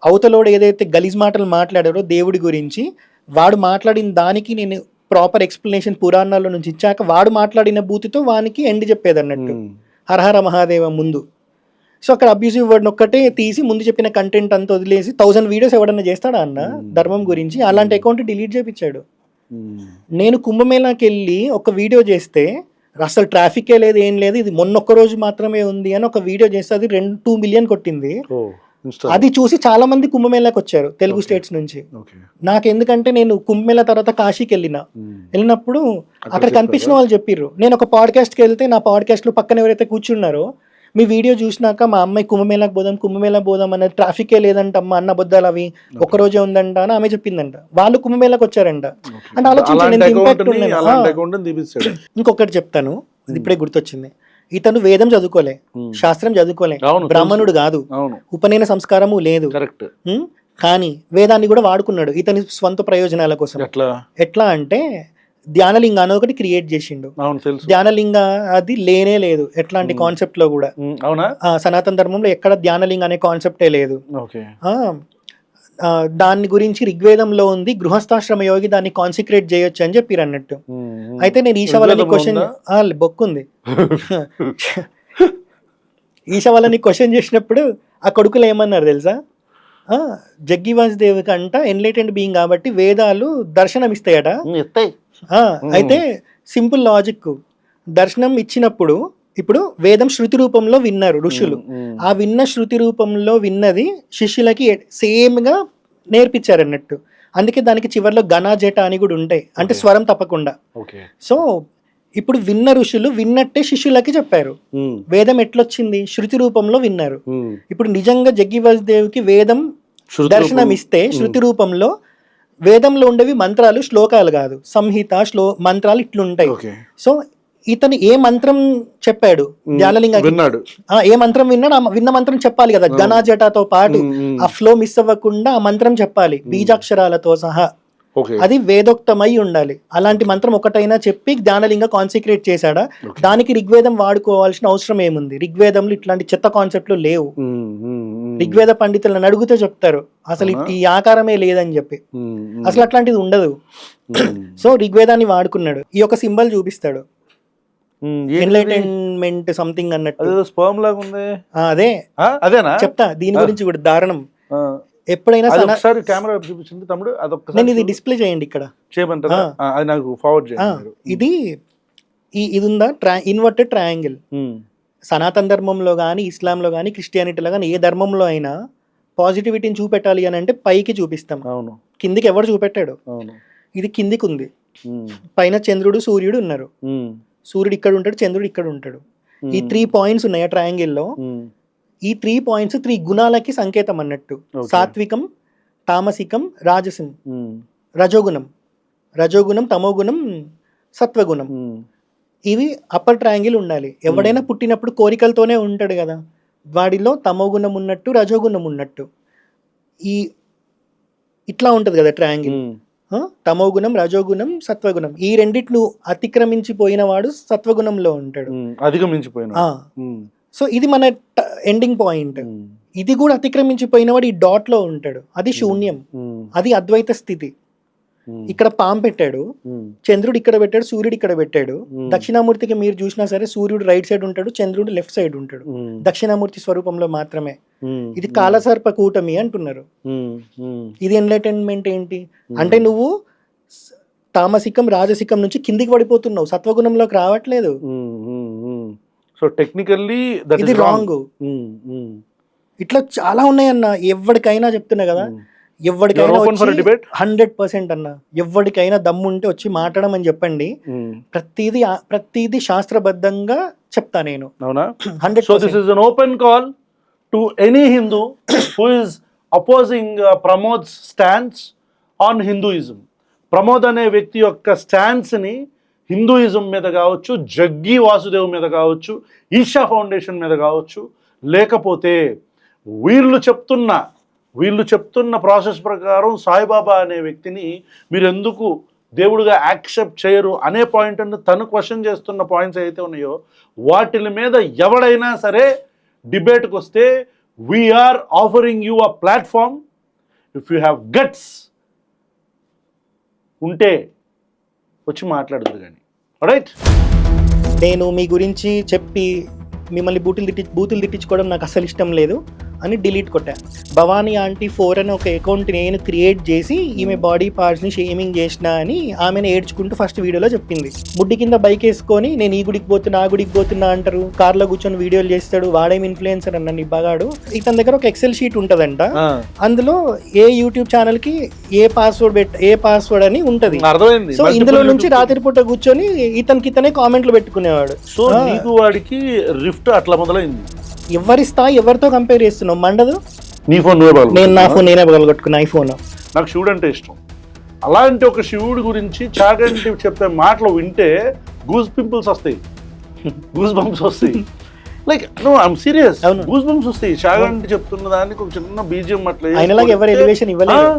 అవతలోడు ఏదైతే గలీజ్ మాటలు మాట్లాడారో దేవుడి గురించి, వాడు మాట్లాడిన దానికి నేను ప్రాపర్ ఎక్స్ప్లెనేషన్ పురాణాల్లో నుంచి ఇచ్చాక వాడు మాట్లాడిన బూతితో వానికి ఎండ్ చెప్పేది అన్నట్టు, హరహర మహాదేవ ముందు. సో అక్కడ అబ్యూసివ్ వర్డ్ ఒక్కటే తీసి ముందు చెప్పిన కంటెంట్ అంతా వదిలేసి 1000 వీడియోస్ ఎవడన్నా చేస్తాడా అన్న ధర్మం గురించి, అలాంటి అకౌంట్ డిలీట్ చేయించాడు. నేను కుంభమేళాకి వెళ్ళి ఒక వీడియో చేస్తే అసలు ట్రాఫికే లేదు ఏం లేదు, ఇది మొన్నొక్క రోజు మాత్రమే ఉంది అని ఒక వీడియో చేస్తే అది 2 మిలియన్ కొట్టింది. అది చూసి చాలా మంది కుంభమేళాకి వచ్చారు తెలుగు స్టేట్స్ నుంచి. నాకు ఎందుకంటే నేను కుంభమేళా తర్వాత కాశీకి వెళ్ళినప్పుడు అక్కడ కనిపించిన వాళ్ళు చెప్పిర్రు. నేను ఒక పాడ్కాస్ట్కి వెళ్తే నా పాడ్కాస్ట్ లో పక్కన ఎవరైతే కూర్చున్నారో మీ వీడియో చూసినాక మా అమ్మాయి కుంభమేళాకి పోదాం అన్నది ట్రాఫికే లేదంట అమ్మ, అన్న బొద్దాలు అవి ఒక్కరోజే ఉందంట అని ఆమె చెప్పిందంట. వాళ్ళు కుంభమేళాకి వచ్చారంట. అంటే ఆలోచించండి ఇంపాక్ట్. ఇంకొకటి చెప్తాను, ఇప్పుడే గుర్తొచ్చింది. ఇతను వేదం చదువుకోలే, శాస్త్రం చదువుకోలే, బ్రాహ్మణుడు కాదు, ఉపనయన సంస్కారము లేదు. కానీ వేదాన్ని కూడా వాడుకున్నాడు ఇతని స్వంత ప్రయోజనాల కోసం. ఎట్లా అంటే ధ్యానలింగ అని ఒకటి క్రియేట్ చేసిండు. ధ్యానలింగ అది లేనే లేదు ఎట్లాంటి కాన్సెప్ట్ లో కూడా. సనాతన ధర్మంలో ఎక్కడ ధ్యానలింగ అనే కాన్సెప్టే లేదు. దాని గురించి ఋగ్వేదంలో ఉంది, గృహస్థాశ్రమ యోగి దాన్ని కాన్సిక్రేట్ చేయొచ్చు అని చెప్పారు అన్నట్టు. అయితే నేను ఈశా క్వశ్చన్ బొక్కుంది ఈశా వాళ్ళని క్వశ్చన్ చేసినప్పుడు ఆ కొడుకులు ఏమన్నారు తెలుసా, జగ్గి వాసుదేవ్ కంట ఎన్లైటెండ్ బీయింగ్ కాబట్టి వేదాలు దర్శనం ఇస్తాయట. అయితే సింపుల్ లాజిక్, దర్శనం ఇచ్చినప్పుడు ఇప్పుడు వేదం శృతి రూపంలో విన్నారు ఋషులు, ఆ విన్న శృతి రూపంలో విన్నది శిష్యులకి సేమ్ గా నేర్పించారు అన్నట్టు. అందుకే దానికి చివరిలో గణ జట అని కూడా ఉంటాయి, అంటే స్వరం తప్పకుండా. సో ఇప్పుడు విన్న ఋషులు విన్నట్టే శిష్యులకి చెప్పారు. వేదం ఎట్లొచ్చింది, శృతి రూపంలో విన్నారు. ఇప్పుడు నిజంగా జగ్గి వాసుదేవ్కి వేదం దర్శనం ఇస్తే శృతి రూపంలో, వేదంలో ఉండేవి మంత్రాలు శ్లోకాలు కాదు, సంహిత మంత్రాలు ఇట్లుంటాయి. సో ఇతను ఏ మంత్రం చెప్పాడు ధ్యానలింగ, ఏ మంత్రం విన్నాడు ఆ విన్న మంత్రం చెప్పాలి కదా, గణాజటాతో పాటు ఆ ఫ్లో మిస్ అవ్వకుండా ఆ మంత్రం చెప్పాలి బీజాక్షరాలతో సహా. అది వేదోక్తమై ఉండాలి. అలాంటి మంత్రం ఒకటైనా చెప్పి జ్ఞానలింగ కాన్సిక్రేట్ చేశాడా? దానికి ఋగ్వేదం వాడుకోవాల్సిన అవసరం ఏముంది? ఋగ్వేదంలో ఇట్లాంటి చెత్త కాన్సెప్ట్లు లేవు. ఋగ్వేద పండితులను అడిగితే చెప్తారు అసలు ఈ ఆకారమే లేదని చెప్పి, అసలు అట్లాంటిది ఉండదు. సో ఋగ్వేదాన్ని వాడుకున్నాడు. ఈ యొక్క సింబల్ చూపిస్తాడు, ఎన్లైటైన్మెంట్ సంథింగ్ అన్నట్టు. అదే అదేనా చెప్తా, దీని గురించి కూడా దారుణం. ఎప్పుడైనా కెమెరా చూపించండి తమ్ముడు, నేను ఇది డిస్ప్లే చేయండి ఇక్కడ చేయమంటారా? అది నాకు ఫార్వర్డ్ చేయండి. ఇది ఉందా ఇన్వర్టెడ్ ట్రయాంగిల్. సనాతన ధర్మంలో కానీ, ఇస్లాంలో కానీ, క్రిస్టియానిటీలో కానీ, ఏ ధర్మంలో అయినా పాజిటివిటీని చూపెట్టాలి అని అంటే పైకి చూపిస్తాం, కిందికి ఎవరు చూపెట్టాడు. ఇది కిందికి ఉంది, పైన చంద్రుడు సూర్యుడు ఉన్నారు. సూర్యుడు ఇక్కడ ఉంటాడు, చంద్రుడు ఇక్కడ ఉంటాడు. ఈ 3 పాయింట్స్ ఉన్నాయి ఆ ట్రయాంగిల్లో. ఈ 3 పాయింట్స్ 3 గుణాలకి సంకేతం అన్నట్టు. సాత్వికం, తామసికం, రాజసం, రజోగుణం, తమోగుణం, సత్వగుణం. ఇవి అప్పర్ ట్రయాంగిల్ ఉండాలి. ఎవడైనా పుట్టినప్పుడు కోరికలతోనే ఉంటాడు కదా, వాడిలో తమోగుణం ఉన్నట్టు, రజోగుణం ఉన్నట్టు. ఇట్లా ఉంటుంది కదా ట్రయాంగిల్. తమోగుణం, రజోగుణం, సత్వగుణం. ఈ రెండిట్లు అతిక్రమించిపోయిన వాడు సత్వగుణంలో ఉంటాడు, అధిగమించిపోయిన. సో ఇది మన ఎండింగ్ పాయింట్. ఇది కూడా అతిక్రమించిపోయిన వాడు ఈ డాట్ లో ఉంటాడు, అది శూన్యం, అది అద్వైత స్థితి. ఇక్కడ పాము పెట్టాడు, చంద్రుడు ఇక్కడ పెట్టాడు, సూర్యుడు ఇక్కడ పెట్టాడు. దక్షిణామూర్తికి మీరు చూసినా సరే సూర్యుడు రైట్ సైడ్ ఉంటాడు, చంద్రుడు లెఫ్ట్ సైడ్ ఉంటాడు, దక్షిణామూర్తి స్వరూపంలో మాత్రమే. ఇది కాలసర్ప కూటమి అంటున్నారు. ఇది ఎన్లైటన్మెంట్ ఏంటి అంటే నువ్వు తామసికం, రాజసికం నుంచి కిందికి పడిపోతున్నావు, సత్వగుణంలోకి రావట్లేదు. సో టెక్నికల్లీ ఇది రాంగ్. ఇట్లా చాలా ఉన్నాయన్న. ఎవరికైనా చెప్తున్నా కదా, ఎవరికైనా 100% అన్న, ఎవరికైనా దమ్ము ఉంటే వచ్చి మాట్లాడమని చెప్పండి. ప్రతిదీ శాస్త్రబద్ధంగా చెప్తా నేను. 100%. So this is an open call to any Hindu who is opposing Pramod's stance on Hinduism. Pramod అనే వ్యక్తి యొక్క స్టాన్స్ ని హిందూయిజం మీద కావచ్చు, జగ్గి వాసుదేవ్ మీద కావచ్చు, ఈషా ఫౌండేషన్ మీద కావచ్చు, లేకపోతే వీళ్ళు చెప్తున్న ప్రాసెస్ ప్రకారం సాయిబాబా అనే వ్యక్తిని మీరు ఎందుకు దేవుడిగా యాక్సెప్ట్ చేయరు అనే పాయింట్ తను క్వశ్చన్ చేస్తున్న పాయింట్స్ అయితే ఉన్నాయో వాటి మీద ఎవడైనా సరే డిబేట్కి వస్తే we are offering you a platform. If you have guts ఉంటే వచ్చి మాట్లాడదురు కానీ. రైట్, నేను మీ గురించి చెప్పి మిమ్మల్ని బూతులు తిట్టించుకోవడం నాకు అసలు ఇష్టం లేదు అని డిలీట్ కొట్టా. భవానీ ఆంటీ 4 అని ఒక అకౌంట్ నేను క్రియేట్ చేసి ఈమె బాడీ పార్ట్స్ని షేమింగ్ చేసిన అని ఆమెను ఏడ్చుకుంటూ ఫస్ట్ వీడియోలో చెప్పింది. ముడ్డి కింద బైక్ వేసుకొని నేను ఈ గుడికి పోతున్నా ఆ గుడికి పోతున్నా అంటారు, కార్లో కూర్చొని వీడియోలు చేస్తాడు, వాడేమి ఇన్ఫ్లుయెన్సర్ అన్న నిబ్బగాడు. ఇతని దగ్గర ఒక ఎక్సెల్ షీట్ ఉంటుందంట, అందులో ఏ యూట్యూబ్ ఛానల్కి ఏ పాస్వర్డ్ అని ఉంటుంది. సో ఇందులో నుంచి రాత్రి పూట కూర్చొని ఇతనే కామెంట్లు పెట్టుకునేవాడు. సో నీకు వాడికి రిఫ్ట్ అట్లా మొదలైంది. ఎవరి స్థాయి ఎవరితో కంపేర్ చేస్తున్నావు మండదు. నీ ఫోన్ నేను నా ఫోన్ నేనే పగలగొట్టుకున్నా, ఐఫోన్. నాకు శివుడు అంటే ఇష్టం. అలాంటి ఒక శివుడి గురించి చాగంటి చెప్పే మాటలు వింటే గూస్ పింపుల్స్ వస్తాయి, గూస్ బంప్స్ వస్తాయి. Like no I'm serious, goose bumps వస్తాయి. చాగంటి చెప్తున్న దానికి ఒక చిన్న బీజియం అట్లా ఆయనలాగా ఎవరు ఎలివేషన్ ఇవ్వలేదు.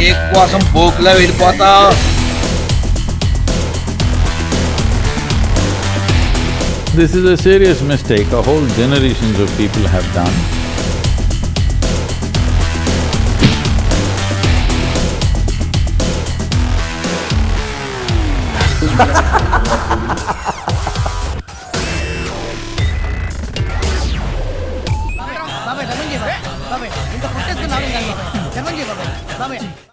కేక్ కోసం పోకులా వెళ్ళిపోతా. This is a serious mistake a whole generations of people have done. బాబాయ్ ఇంత పుట్టేసుకున్నావు